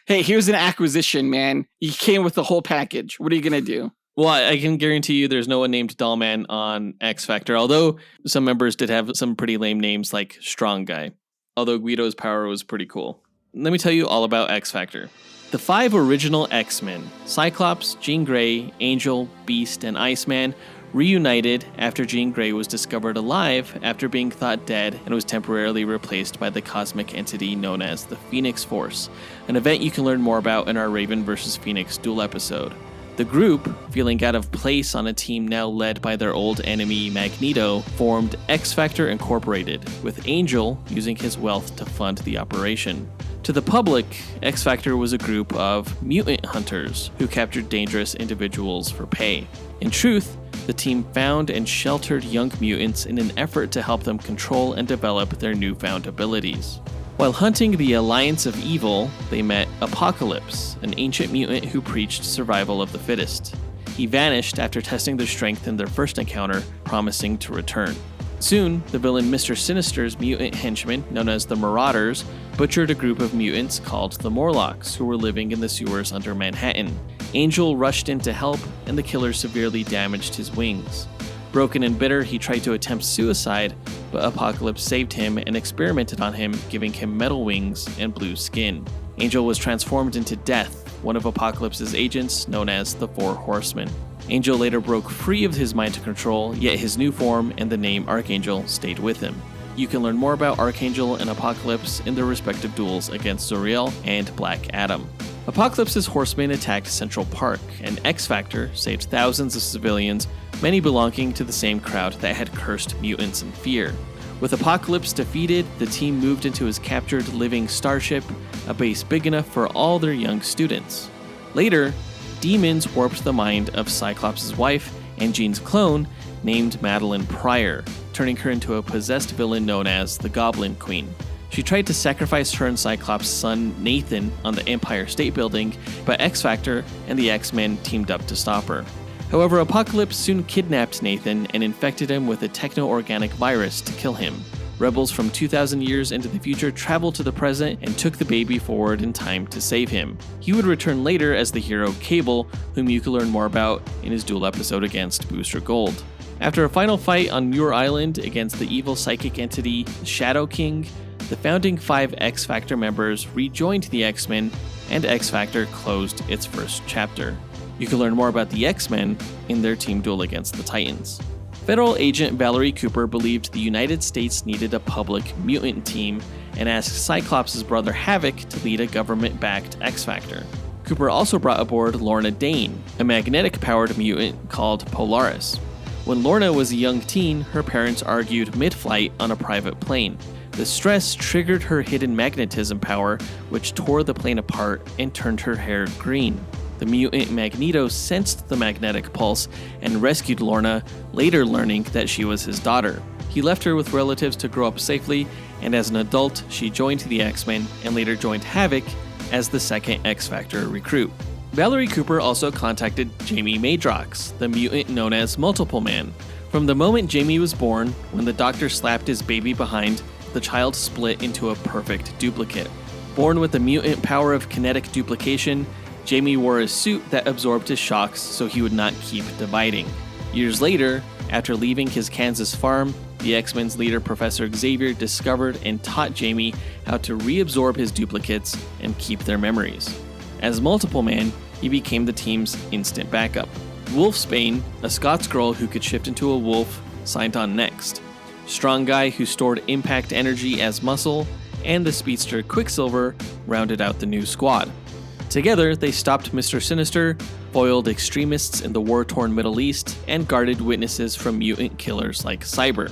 Hey, here's an acquisition, man. You came with the whole package. What are you going to do? Well, I can guarantee you there's no one named Dollman on X Factor, although some members did have some pretty lame names like Strong Guy, although Guido's power was pretty cool. Let me tell you all about X Factor. The 5 original X-Men, Cyclops, Jean Grey, Angel, Beast, and Iceman, reunited after Jean Grey was discovered alive after being thought dead and was temporarily replaced by the cosmic entity known as the Phoenix Force, an event you can learn more about in our Raven vs. Phoenix duel episode. The group, feeling out of place on a team now led by their old enemy Magneto, formed X Factor Incorporated, with Angel using his wealth to fund the operation. To the public, X Factor was a group of mutant hunters who captured dangerous individuals for pay. In truth, the team found and sheltered young mutants in an effort to help them control and develop their newfound abilities. While hunting the Alliance of Evil, they met Apocalypse, an ancient mutant who preached survival of the fittest. He vanished after testing their strength in their first encounter, promising to return. Soon, the villain Mr. Sinister's mutant henchmen, known as the Marauders, butchered a group of mutants called the Morlocks, who were living in the sewers under Manhattan. Angel rushed in to help, and the killer severely damaged his wings. Broken and bitter, he tried to attempt suicide, but Apocalypse saved him and experimented on him, giving him metal wings and blue skin. Angel was transformed into Death, one of Apocalypse's agents known as the Four Horsemen. Angel later broke free of his mind control, yet his new form and the name Archangel stayed with him. You can learn more about Archangel and Apocalypse in their respective duels against Zoriel and Black Adam. Apocalypse's horsemen attacked Central Park, and X Factor saved thousands of civilians, many belonging to the same crowd that had cursed mutants in fear. With Apocalypse defeated, the team moved into his captured living starship, a base big enough for all their young students. Later, demons warped the mind of Cyclops' wife and Jean's clone, named Madeline Pryor, turning her into a possessed villain known as the Goblin Queen. She tried to sacrifice her and Cyclops' son Nathan on the Empire State Building, but X Factor and the X-Men teamed up to stop her. However, Apocalypse soon kidnapped Nathan and infected him with a techno-organic virus to kill him. Rebels from 2,000 years into the future traveled to the present and took the baby forward in time to save him. He would return later as the hero Cable, whom you can learn more about in his duel episode against Booster Gold. After a final fight on Muir Island against the evil psychic entity Shadow King, the founding 5 X Factor members rejoined the X-Men, and X Factor closed its first chapter. You can learn more about the X-Men in their team duel against the Titans. Federal agent Valerie Cooper believed the United States needed a public mutant team and asked Cyclops' brother Havoc to lead a government-backed X Factor. Cooper also brought aboard Lorna Dane, a magnetic-powered mutant called Polaris. When Lorna was a young teen, her parents argued mid-flight on a private plane. The stress triggered her hidden magnetism power, which tore the plane apart and turned her hair green. The mutant Magneto sensed the magnetic pulse and rescued Lorna, later learning that she was his daughter. He left her with relatives to grow up safely, and as an adult, she joined the X-Men and later joined Havoc as the second X Factor recruit. Valerie Cooper also contacted Jamie Madrox, the mutant known as Multiple Man. From the moment Jamie was born, when the doctor slapped his baby behind, the child split into a perfect duplicate. Born with the mutant power of kinetic duplication, Jamie wore a suit that absorbed his shocks so he would not keep dividing. Years later, after leaving his Kansas farm, the X-Men's leader Professor Xavier discovered and taught Jamie how to reabsorb his duplicates and keep their memories. As Multiple Man, he became the team's instant backup. Wolfsbane, a Scots girl who could shift into a wolf, signed on next. Strong Guy, who stored impact energy as muscle, and the speedster Quicksilver rounded out the new squad. Together, they stopped Mr. Sinister, foiled extremists in the war-torn Middle East, and guarded witnesses from mutant killers like Cyber.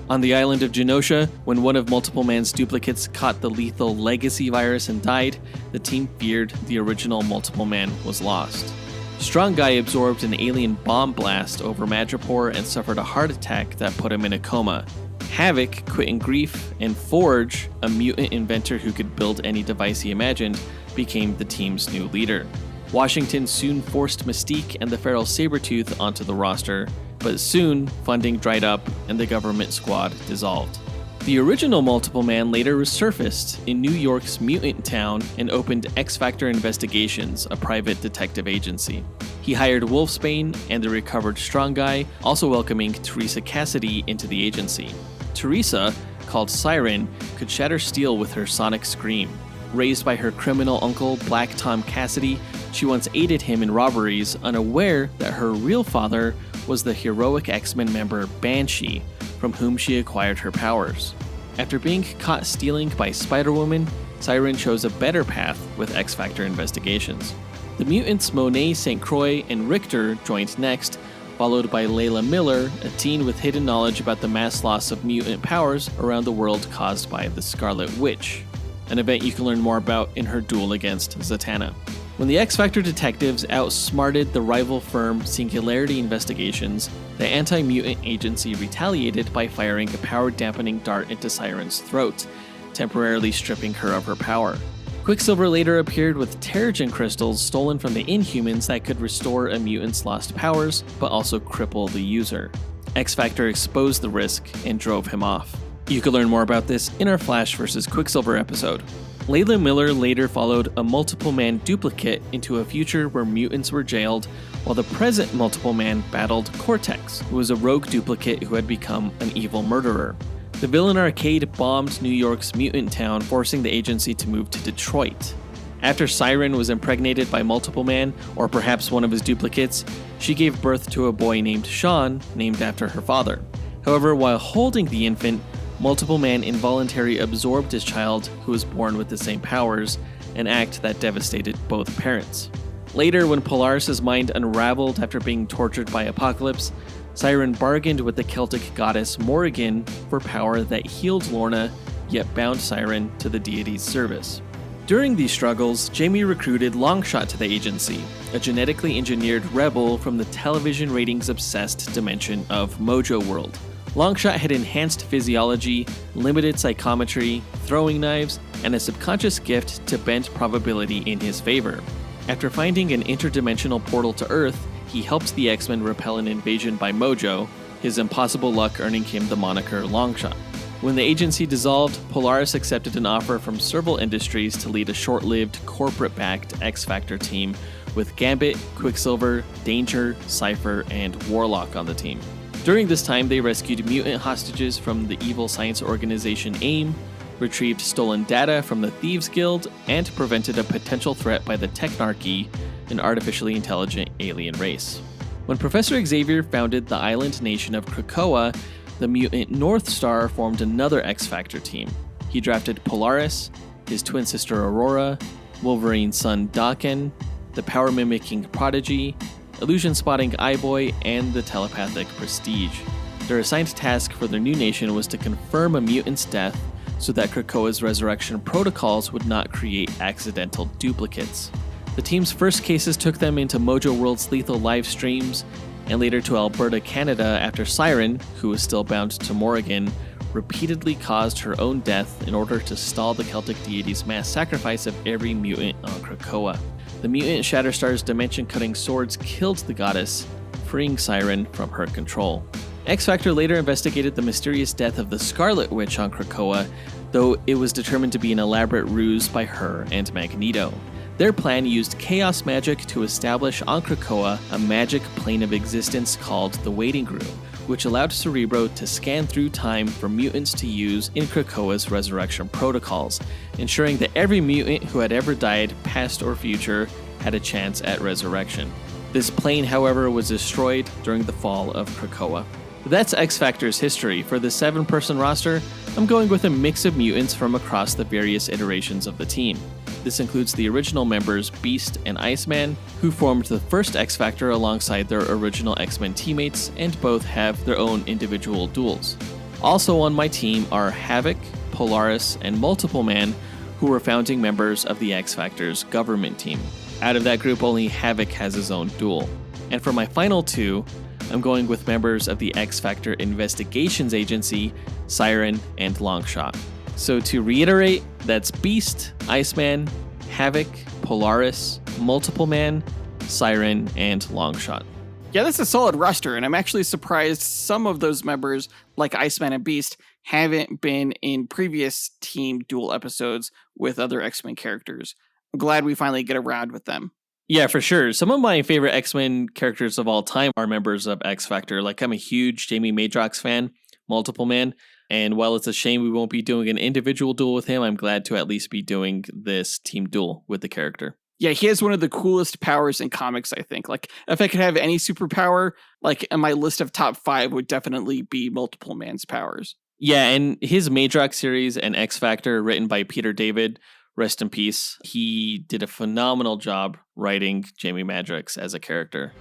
On the island of Genosha, when one of Multiple Man's duplicates caught the lethal Legacy virus and died, the team feared the original Multiple Man was lost. Strong Guy absorbed an alien bomb blast over Madripoor and suffered a heart attack that put him in a coma. Havoc quit in grief, and Forge, a mutant inventor who could build any device he imagined, became the team's new leader. Washington soon forced Mystique and the feral Sabretooth onto the roster, but soon funding dried up and the government squad dissolved. The original Multiple Man later resurfaced in New York's mutant town and opened X-Factor Investigations, a private detective agency. He hired Wolfsbane and the recovered Strong Guy, also welcoming Teresa Cassidy into the agency. Teresa, called Siren, could shatter steel with her sonic scream. Raised by her criminal uncle, Black Tom Cassidy, she once aided him in robberies, unaware that her real father was the heroic X-Men member Banshee, from whom she acquired her powers. After being caught stealing by Spider-Woman, Siren chose a better path with X-Factor Investigations. The mutants Monet St. Croix and Richter joined next, followed by Layla Miller, a teen with hidden knowledge about the mass loss of mutant powers around the world caused by the Scarlet Witch, an event you can learn more about in her duel against Zatanna. When the X-Factor detectives outsmarted the rival firm Singularity Investigations, the anti-mutant agency retaliated by firing a power-dampening dart into Siren's throat, temporarily stripping her of her power. Quicksilver later appeared with Terrigen crystals stolen from the Inhumans that could restore a mutant's lost powers, but also cripple the user. X-Factor exposed the risk and drove him off. You can learn more about this in our Flash vs. Quicksilver episode. Layla Miller later followed a Multiple Man duplicate into a future where mutants were jailed, while the present Multiple Man battled Cortex, who was a rogue duplicate who had become an evil murderer. The villain arcade bombed New York's mutant town, forcing the agency to move to Detroit. After Siren was impregnated by Multiple Man, or perhaps one of his duplicates, she gave birth to a boy named Sean, named after her father. However, while holding the infant, Multiple Man involuntarily absorbed his child, who was born with the same powers, an act that devastated both parents. Later, when Polaris' mind unraveled after being tortured by Apocalypse, Siren bargained with the Celtic goddess Morrigan for power that healed Lorna, yet bound Siren to the deity's service. During these struggles, Jamie recruited Longshot to the agency, a genetically engineered rebel from the television ratings-obsessed dimension of Mojo World. Longshot had enhanced physiology, limited psychometry, throwing knives, and a subconscious gift to bend probability in his favor. After finding an interdimensional portal to Earth, he helped the X-Men repel an invasion by Mojo, his impossible luck earning him the moniker Longshot. When the agency dissolved, Polaris accepted an offer from Serval Industries to lead a short-lived, corporate-backed X-Factor team with Gambit, Quicksilver, Danger, Cypher, and Warlock on the team. During this time, they rescued mutant hostages from the evil science organization AIM, retrieved stolen data from the Thieves Guild, and prevented a potential threat by the Technarchy, an artificially intelligent alien race. When Professor Xavier founded the island nation of Krakoa, the mutant North Star formed another X-Factor team. He drafted Polaris, his twin sister Aurora, Wolverine's son Daken, the power-mimicking Prodigy, illusion-spotting Eyeboy, and the telepathic Prestige. Their assigned task for their new nation was to confirm a mutant's death so that Krakoa's resurrection protocols would not create accidental duplicates. The team's first cases took them into Mojo World's lethal live streams, and later to Alberta, Canada, after Siren, who was still bound to Morrigan, repeatedly caused her own death in order to stall the Celtic deity's mass sacrifice of every mutant on Krakoa. The mutant Shatterstar's dimension-cutting swords killed the goddess, freeing Siren from her control. X-Factor later investigated the mysterious death of the Scarlet Witch on Krakoa, though it was determined to be an elaborate ruse by her and Magneto. Their plan used chaos magic to establish on Krakoa a magic plane of existence called the Waiting Room, which allowed Cerebro to scan through time for mutants to use in Krakoa's resurrection protocols, ensuring that every mutant who had ever died, past or future, had a chance at resurrection. This plane, however, was destroyed during the fall of Krakoa. That's X Factor's history. For the 7-person roster, I'm going with a mix of mutants from across the various iterations of the team. This includes the original members Beast and Iceman, who formed the first X Factor alongside their original X-Men teammates, and both have their own individual duels. Also on my team are Havoc, Polaris, and Multiple Man, who were founding members of the X Factor's government team. Out of that group, only Havoc has his own duel. And for my final two, I'm going with members of the X Factor Investigations Agency, Siren and Longshot. So to reiterate, that's Beast, Iceman, Havoc, Polaris, Multiple Man, Siren, and Longshot. Yeah, that's a solid roster, and I'm actually surprised some of those members, like Iceman and Beast, haven't been in previous team duel episodes with other X-Men characters. I'm glad we finally get around with them. Yeah, for sure. Some of my favorite X-Men characters of all time are members of X Factor. Like, I'm a huge Jamie Madrox fan, Multiple Man. And while it's a shame we won't be doing an individual duel with him, I'm glad to at least be doing this team duel with the character. Yeah, he has one of the coolest powers in comics, I think. Like, if I could have any superpower, like, in my list of top 5 would definitely be Multiple Man's powers. Yeah, and his Madrox series and X Factor, written by Peter David, rest in peace, he did a phenomenal job writing Jamie Madrox as a character.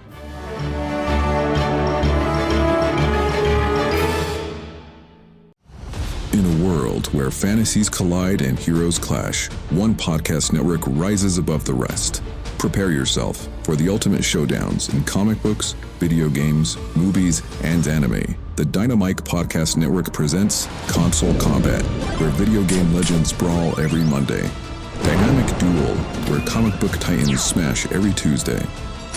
In a world where fantasies collide and heroes clash, one podcast network rises above the rest. Prepare yourself for the ultimate showdowns in comic books, video games, movies, and anime. The Dynamite Podcast Network presents Console Combat, where video game legends brawl every Monday. Dynamic Duel, where comic book titans smash every Tuesday.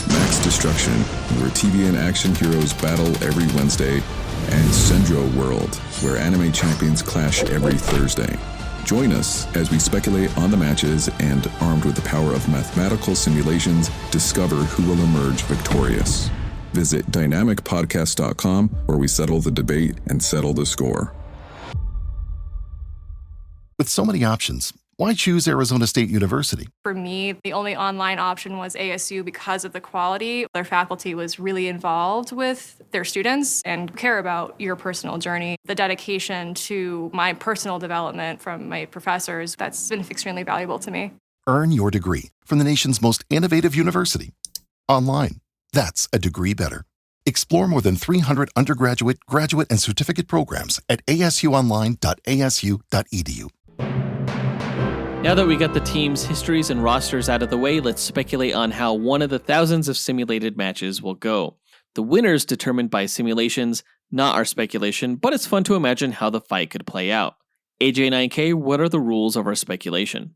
Max Destruction, where TV and action heroes battle every Wednesday. And Sendro World, where anime champions clash every Thursday. Join us as we speculate on the matches and, armed with the power of mathematical simulations, discover who will emerge victorious. Visit dynamicpodcast.com, where we settle the debate and settle the score. With so many options, why choose Arizona State University? For me, the only online option was ASU because of the quality. Their faculty was really involved with their students and care about your personal journey. The dedication to my personal development from my professors, that's been extremely valuable to me. Earn your degree from the nation's most innovative university. Online. That's a degree better. Explore more than 300 undergraduate, graduate, and certificate programs at asuonline.asu.edu. Now that we got the teams' histories and rosters out of the way, let's speculate on how one of the thousands of simulated matches will go. The winners determined by simulations, not our speculation, but it's fun to imagine how the fight could play out. AJ9K, what are the rules of our speculation?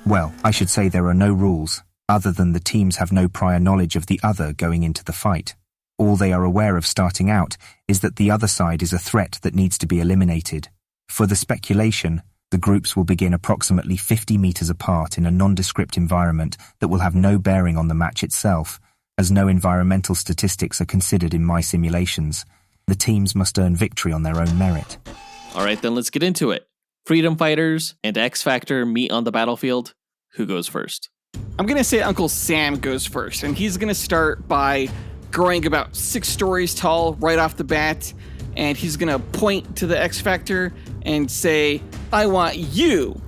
Well, I should say there are no rules, other than the teams have no prior knowledge of the other going into the fight. All they are aware of starting out is that the other side is a threat that needs to be eliminated. For the speculation, the groups will begin approximately 50 meters apart in a nondescript environment that will have no bearing on the match itself, as no environmental statistics are considered in my simulations. The teams must earn victory on their own merit. All right, then let's get into it. Freedom Fighters and X Factor meet on the battlefield. Who goes first? I'm going to say Uncle Sam goes first, and he's going to start by growing about 6 stories tall right off the bat, and he's going to point to the X Factor and say, "I want you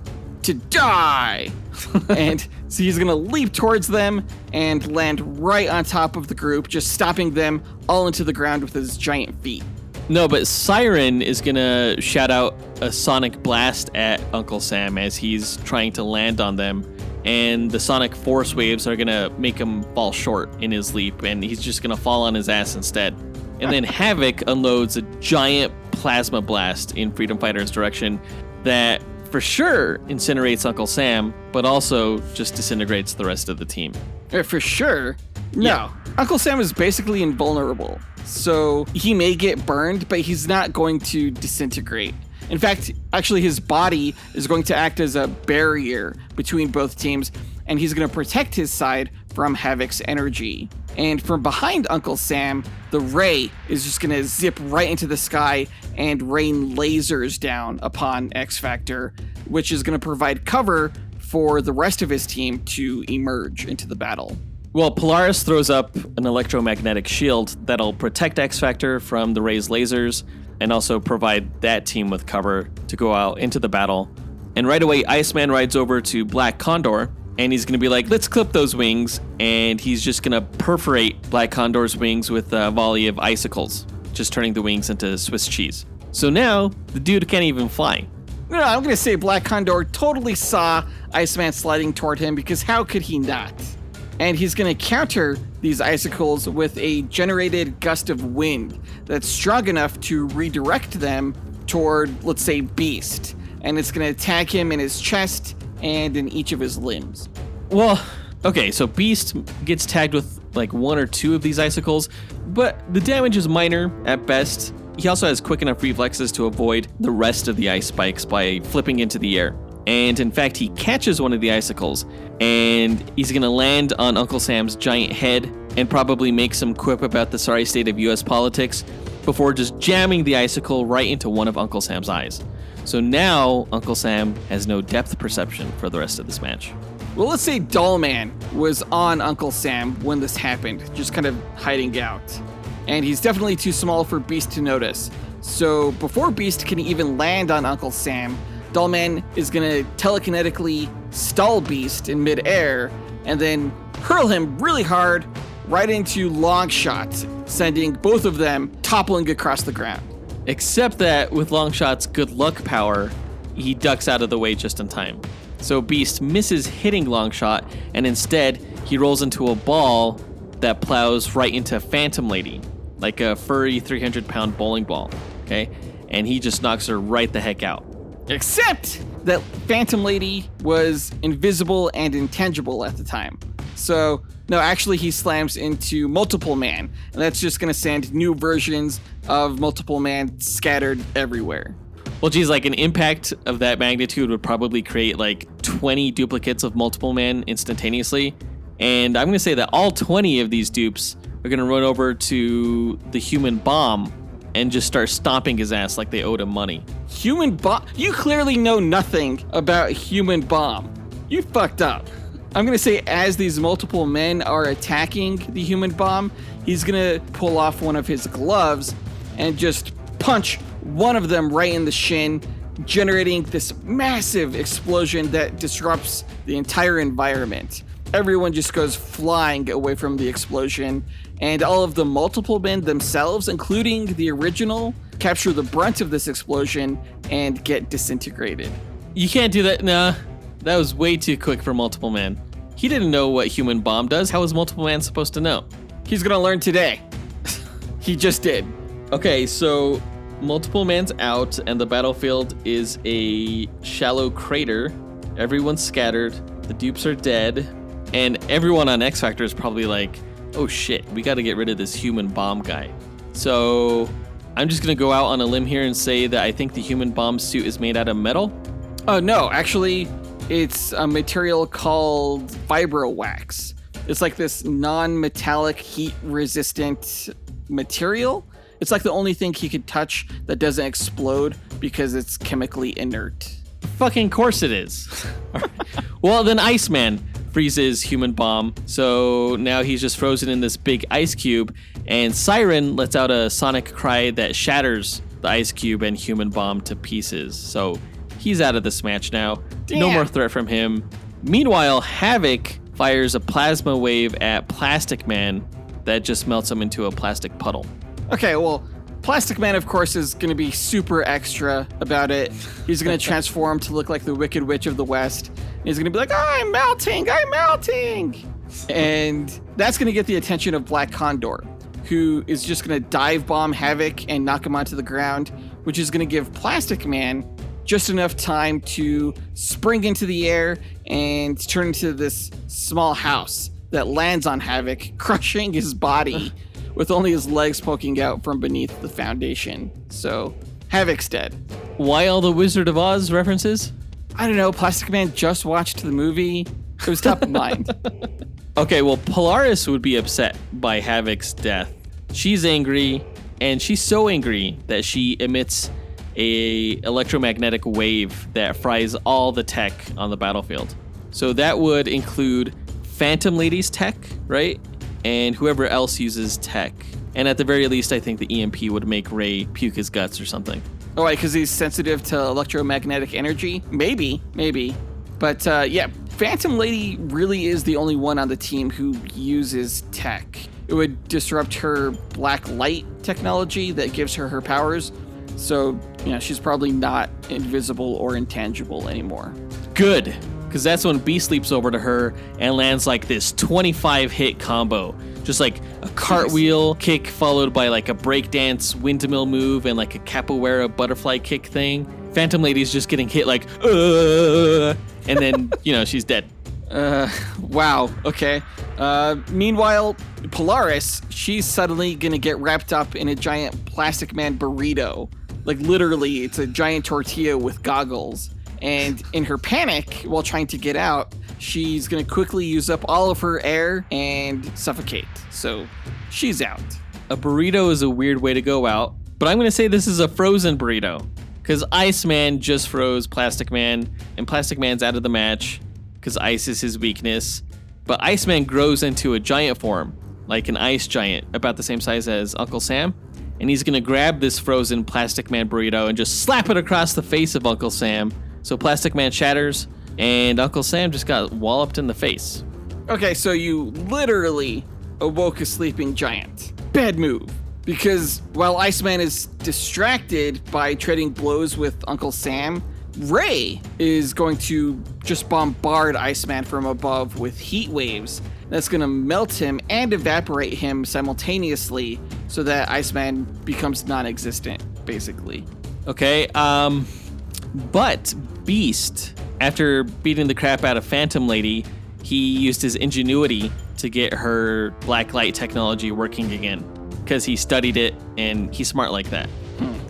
to die." And so he's going to leap towards them and land right on top of the group, just stopping them all into the ground with his giant feet. No, but Siren is going to shout out a sonic blast at Uncle Sam as he's trying to land on them. And the sonic force waves are going to make him fall short in his leap, and he's just going to fall on his ass instead. And then Havoc unloads a giant plasma blast in Freedom Fighter's direction that for sure incinerates Uncle Sam, but also just disintegrates the rest of the team. For sure? No. Yeah. Uncle Sam is basically invulnerable. So he may get burned, but he's not going to disintegrate. In fact, actually his body is going to act as a barrier between both teams, and he's going to protect his side from Havoc's energy. And from behind Uncle Sam, the ray is just going to zip right into the sky and rain lasers down upon X Factor, which is going to provide cover for the rest of his team to emerge into the battle. Well, Polaris throws up an electromagnetic shield that'll protect X-Factor from the Ray's lasers and also provide that team with cover to go out into the battle. And right away, Iceman rides over to Black Condor, and he's going to be like, let's clip those wings, and he's just going to perforate Black Condor's wings with a volley of icicles, just turning the wings into Swiss cheese. So now, the dude can't even fly. No, I'm going to say Black Condor totally saw Iceman sliding toward him, because how could he not? And he's going to counter these icicles with a generated gust of wind that's strong enough to redirect them toward, let's say, Beast. And it's going to attack him in his chest and in each of his limbs. Well, okay, so Beast gets tagged with like one or two of these icicles, but the damage is minor at best. He also has quick enough reflexes to avoid the rest of the ice spikes by flipping into the air. And in fact, he catches one of the icicles, and he's going to land on Uncle Sam's giant head and probably make some quip about the sorry state of US politics before just jamming the icicle right into one of Uncle Sam's eyes. So now Uncle Sam has no depth perception for the rest of this match. Well, let's say Dollman was on Uncle Sam when this happened, just kind of hiding out. And he's definitely too small for Beast to notice. So before Beast can even land on Uncle Sam, Dollman is going to telekinetically stall Beast in midair and then hurl him really hard right into Longshot, sending both of them toppling across the ground. Except that with Longshot's good luck power, he ducks out of the way just in time. So Beast misses hitting Longshot, and instead he rolls into a ball that plows right into Phantom Lady, like a furry 300-pound bowling ball, okay? And he just knocks her right the heck out. Except that Phantom Lady was invisible and intangible at the time. So, no, actually he slams into Multiple Man, and that's just going to send new versions of Multiple Man scattered everywhere. Well, geez, like an impact of that magnitude would probably create like 20 duplicates of Multiple Man instantaneously. And I'm going to say that all 20 of these dupes are going to run over to the Human Bomb and just start stomping his ass like they owed him money. Human Bomb? You clearly know nothing about Human Bomb. You fucked up. I'm going to say as these Multiple Men are attacking the Human Bomb, he's going to pull off one of his gloves and just punch one of them right in the shin, generating this massive explosion that disrupts the entire environment. Everyone just goes flying away from the explosion, and all of the Multiple Men themselves, including the original, capture the brunt of this explosion and get disintegrated. You can't do that. Nah, that was way too quick for Multiple Man. He didn't know what Human Bomb does. How is Multiple Man supposed to know? He's gonna learn today. He just did. Okay, so Multiple Man's out, and the battlefield is a shallow crater. Everyone's scattered. The dupes are dead. And everyone on X Factor is probably like, oh shit, we got to get rid of this Human Bomb guy. So I'm just going to go out on a limb here and say that I think the Human Bomb suit is made out of metal. No, actually, it's a material called Vibrowax. It's like this non-metallic, heat-resistant material. It's like the only thing he could touch that doesn't explode because it's chemically inert. Fucking course it is. Well, then Iceman freezes Human Bomb, so now he's just frozen in this big ice cube, and Siren lets out a sonic cry that shatters the ice cube and Human Bomb to pieces. So he's out of this match now. Damn. No more threat from him. Meanwhile, Havoc fires a plasma wave at Plastic Man that just melts him into a plastic puddle. Okay, well, Plastic Man, of course, is going to be super extra about it. He's going to transform to look like the Wicked Witch of the West. He's going to be like, I'm melting. And that's going to get the attention of Black Condor, who is just going to dive bomb Havoc and knock him onto the ground, which is going to give Plastic Man just enough time to spring into the air and turn into this small house that lands on Havoc, crushing his body with only his legs poking out from beneath the foundation. So Havoc's dead. Why all the Wizard of Oz references? I don't know. Plastic Man just watched the movie. It was top of mind. Okay, well, Polaris would be upset by Havoc's death. She's angry, and she's so angry that she emits a electromagnetic wave that fries all the tech on the battlefield. So that would include Phantom Lady's tech, right? And whoever else uses tech. And at the very least, I think the EMP would make Ray puke his guts or something. Oh, right, because he's sensitive to electromagnetic energy? Maybe. But yeah, Phantom Lady really is the only one on the team who uses tech. It would disrupt her black light technology that gives her her powers. So, she's probably not invisible or intangible anymore. Good, because that's when Beast leaps over to her and lands like this 25 hit combo. Just like a cartwheel kick followed by like a breakdance windmill move and like a capoeira butterfly kick thing. Phantom Lady's just getting hit like, and then, she's dead. Wow, okay. Meanwhile, Polaris, she's suddenly gonna get wrapped up in a giant Plastic Man burrito. Like literally, it's a giant tortilla with goggles. And in her panic, while trying to get out, she's gonna quickly use up all of her air and suffocate. So she's out. A burrito is a weird way to go out, but I'm gonna say this is a frozen burrito. Because Iceman just froze Plastic Man, and Plastic Man's out of the match, because ice is his weakness. But Iceman grows into a giant form, like an ice giant, about the same size as Uncle Sam. And he's gonna grab this frozen Plastic Man burrito and just slap it across the face of Uncle Sam. So Plastic Man shatters, and Uncle Sam just got walloped in the face. Okay, so you literally awoke a sleeping giant. Bad move. Because while Iceman is distracted by trading blows with Uncle Sam, Ray is going to just bombard Iceman from above with heat waves. That's going to melt him and evaporate him simultaneously so that Iceman becomes non-existent, basically. Okay, but Beast, after beating the crap out of Phantom Lady, he used his ingenuity to get her black light technology working again. Because he studied it and he's smart like that.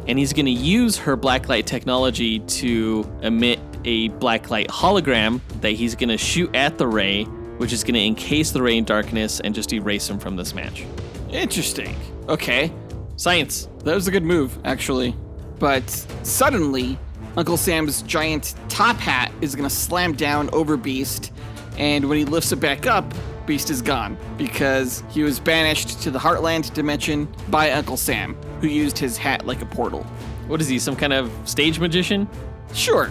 And he's going to use her black light technology to emit a black light hologram that he's going to shoot at the Ray, which is going to encase the Ray in darkness and just erase him from this match. Interesting. Okay. Science. That was a good move, actually. But suddenly, Uncle Sam's giant top hat is going to slam down over Beast, and when he lifts it back up, Beast is gone because he was banished to the Heartland dimension by Uncle Sam, who used his hat like a portal. What is he, some kind of stage magician? Sure.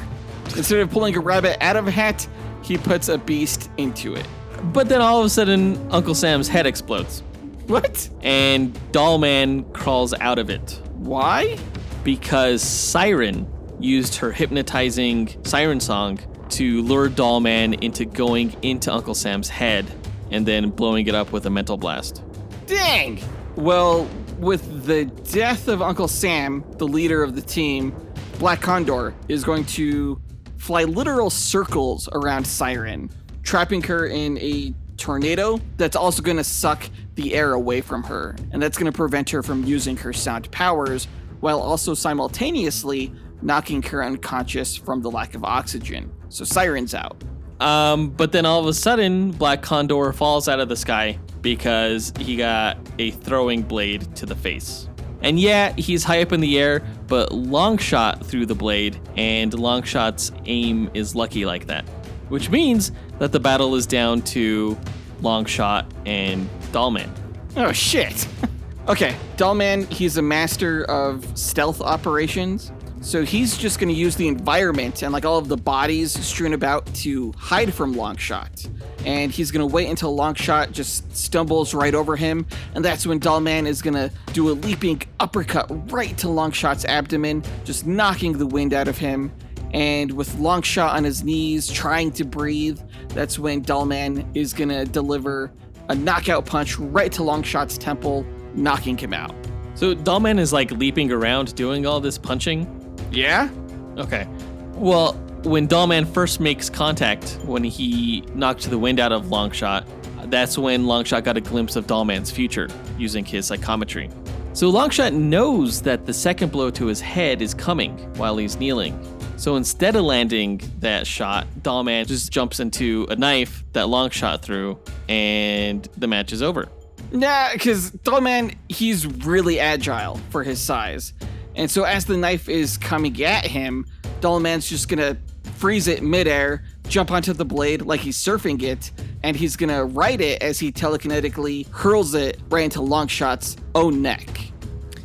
Instead of pulling a rabbit out of a hat, he puts a beast into it. But then all of a sudden, Uncle Sam's head explodes. What? And Dollman crawls out of it. Why? Because Siren used her hypnotizing siren song to lure Dollman into going into Uncle Sam's head and then blowing it up with a mental blast. Dang! Well, with the death of Uncle Sam, the leader of the team, Black Condor is going to fly literal circles around Siren, trapping her in a tornado that's also going to suck the air away from her, and that's going to prevent her from using her sound powers, while also simultaneously knocking her unconscious from the lack of oxygen. So Siren's out. But then all of a sudden, Black Condor falls out of the sky because he got a throwing blade to the face. And yeah, he's high up in the air, but Longshot threw the blade, and Longshot's aim is lucky like that. Which means that the battle is down to Longshot and Dollman. Oh, shit. Okay, Dollman, he's a master of stealth operations. So he's just going to use the environment and like all of the bodies strewn about to hide from Longshot. And he's going to wait until Longshot just stumbles right over him. And that's when Dollman is going to do a leaping uppercut right to Longshot's abdomen, just knocking the wind out of him. And with Longshot on his knees trying to breathe, that's when Dollman is going to deliver a knockout punch right to Longshot's temple, knocking him out. So Dollman is like leaping around doing all this punching? Yeah? Okay. Well, when Dollman first makes contact, when he knocked the wind out of Longshot, that's when Longshot got a glimpse of Dollman's future using his psychometry. So Longshot knows that the second blow to his head is coming while he's kneeling. So instead of landing that shot, Dollman just jumps into a knife that Longshot threw, and the match is over. Nah, because Dollman, he's really agile for his size. And so as the knife is coming at him, Dollman's just gonna freeze it midair, jump onto the blade like he's surfing it, and he's going to ride it as he telekinetically hurls it right into Longshot's own neck.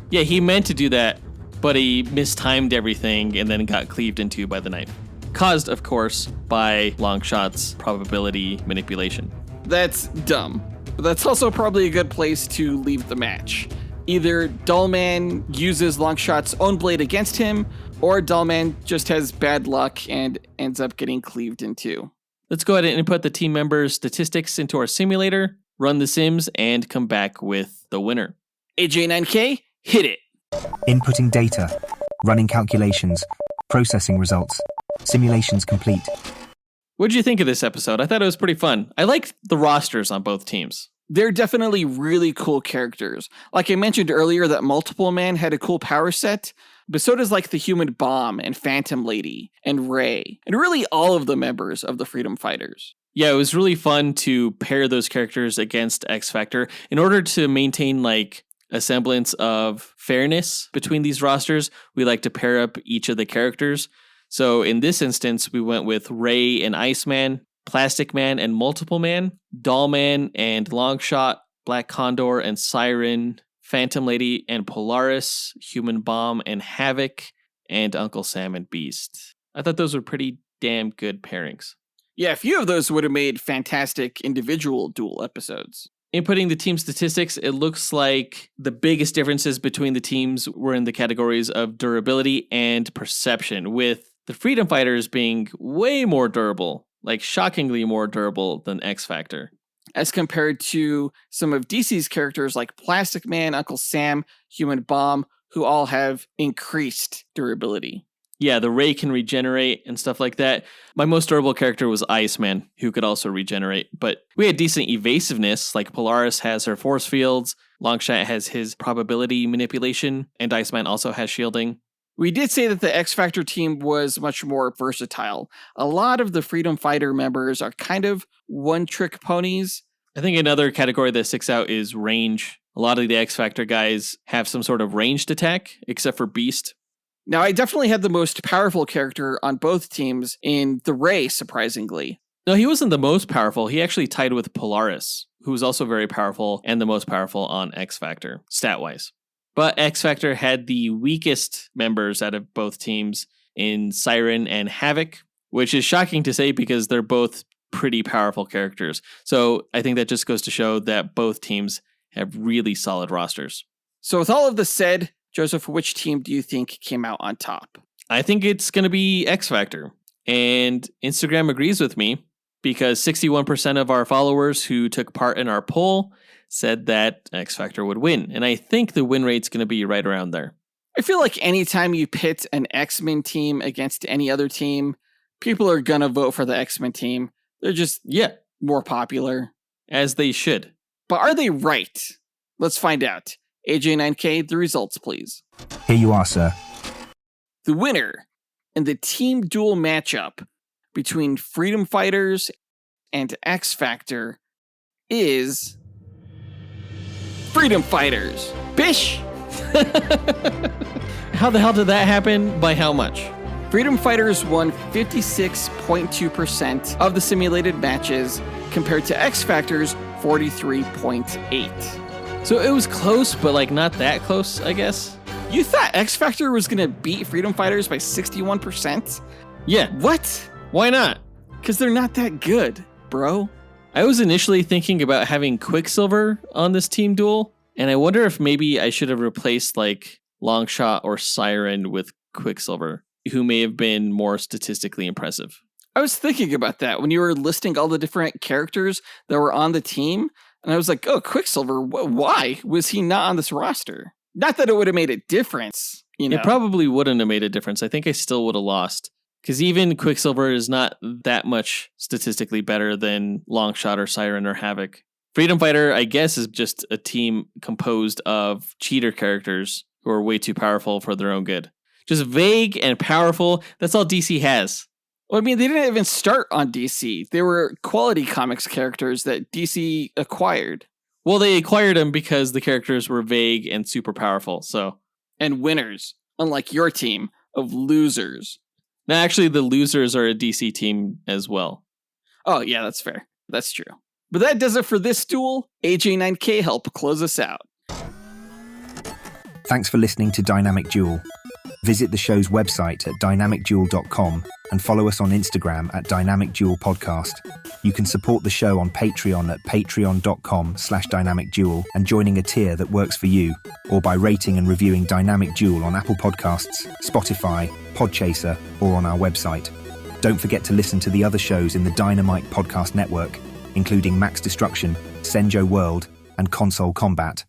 Yeah, he meant to do that, but he mistimed everything and then got cleaved into by the knife. Caused, of course, by Longshot's probability manipulation. That's dumb. But that's also probably a good place to leave the match. Either Dullman uses Longshot's own blade against him, or Dullman just has bad luck and ends up getting cleaved in two. Let's go ahead and input the team members' statistics into our simulator, run the sims, and come back with the winner. AJ9K, hit it. Inputting data, running calculations, processing results. Simulations complete. What did you think of this episode? I thought it was pretty fun. I liked the rosters on both teams. They're definitely really cool characters. Like I mentioned earlier that Multiple Man had a cool power set, but so does like the Human Bomb and Phantom Lady and Ray, and really all of the members of the Freedom Fighters. Yeah, it was really fun to pair those characters against X Factor in order to maintain like a semblance of fairness between these rosters. We like to pair up each of the characters. So in this instance, we went with Ray and Iceman, Plastic Man and Multiple Man, Dollman and Longshot, Black Condor and Siren, Phantom Lady and Polaris, Human Bomb and Havoc, and Uncle Sam and Beast. I thought those were pretty damn good pairings. Yeah, a few of those would have made fantastic individual duel episodes. Inputting the team statistics, it looks like the biggest differences between the teams were in the categories of durability and perception, with the Freedom Fighters being way more durable, like shockingly more durable than X Factor. As compared to some of DC's characters like Plastic Man, Uncle Sam, Human Bomb, who all have increased durability. Yeah, the Ray can regenerate and stuff like that. My most durable character was Iceman, who could also regenerate. But we had decent evasiveness, like Polaris has her force fields, Longshot has his probability manipulation, and Iceman also has shielding. We did say that the X Factor team was much more versatile. A lot of the Freedom Fighter members are kind of one-trick ponies. I think another category that sticks out is range. A lot of the X Factor guys have some sort of ranged attack, except for Beast. Now, I definitely had the most powerful character on both teams in the Ray, surprisingly. No, he wasn't the most powerful. He actually tied with Polaris, who was also very powerful and the most powerful on X Factor, stat-wise. But X Factor had the weakest members out of both teams in Siren and Havoc, which is shocking to say because they're both pretty powerful characters. So I think that just goes to show that both teams have really solid rosters. So with all of this said, Joseph, which team do you think came out on top? I think it's going to be X Factor. And Instagram agrees with me because 61% of our followers who took part in our poll said that X Factor would win. And I think the win rate's going to be right around there. I feel like anytime you pit an X-Men team against any other team, people are going to vote for the X-Men team. They're just, more popular. As they should. But are they right? Let's find out. AJ9K, the results, please. Here you are, sir. The winner in the team duel matchup between Freedom Fighters and X Factor is Freedom Fighters. Bish! How the hell did that happen? By how much? Freedom Fighters won 56.2% of the simulated matches compared to X Factor's 43.8%. So it was close, but like not that close, I guess. You thought X Factor was going to beat Freedom Fighters by 61%? Yeah. What? Why not? Because they're not that good, bro. I was initially thinking about having Quicksilver on this team duel, and I wonder if maybe I should have replaced like Longshot or Siren with Quicksilver, who may have been more statistically impressive. I was thinking about that when you were listing all the different characters that were on the team, and I was like, oh, Quicksilver, why was he not on this roster? Not that it would have made a difference, you know. It probably wouldn't have made a difference. I think I still would have lost. Because even Quicksilver is not that much statistically better than Longshot or Siren or Havoc. Freedom Fighter, I guess, is just a team composed of cheater characters who are way too powerful for their own good. Just vague and powerful. That's all DC has. Well, I mean, they didn't even start on DC. They were Quality Comics characters that DC acquired. Well, they acquired them because the characters were vague and super powerful, so. And winners, unlike your team of losers. Now, actually, the losers are a DC team as well. Oh, yeah, that's fair. That's true. But that does it for this duel. AJ9K, help close us out. Thanks for listening to Dynamic Duel. Visit the show's website at dynamicduel.com and follow us on Instagram at Dynamic Duel Podcast. You can support the show on Patreon at patreon.com/dynamicduel and joining a tier that works for you, or by rating and reviewing Dynamic Duel on Apple Podcasts, Spotify, Podchaser, or on our website. Don't forget to listen to the other shows in the Dynamite Podcast Network, including Max Destruction, Senjo World, and Console Combat.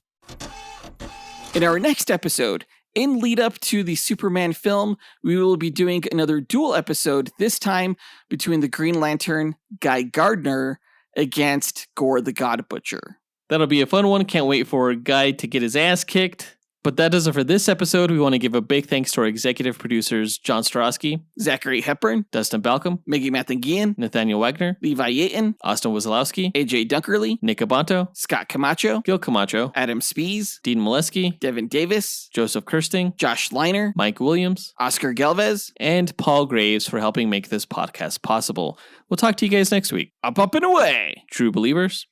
In our next episode, in lead up to the Superman film, we will be doing another duel episode, this time between the Green Lantern, Guy Gardner, against Gore the God Butcher. That'll be a fun one. Can't wait for Guy to get his ass kicked. But that does it for this episode. We want to give a big thanks to our executive producers, John Starosky, Zachary Hepburn, Dustyn Balcom, Miggy Matanguihan, Nathaniel Wagner, Levi Yeaton, Austin Wesolowski, AJ Dunkerley, Nick Abanto, Scott Camacho, Gil Camacho, Adam Speas, Dean Maleski, Devin Davis, Joseph Kersting, Josh Liner, Mike Williams, Oscar Galvez, and Paul Graves for helping make this podcast possible. We'll talk to you guys next week. Up and away! True believers.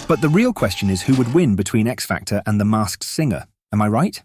But the real question is who would win between X Factor and The Masked Singer, am I right?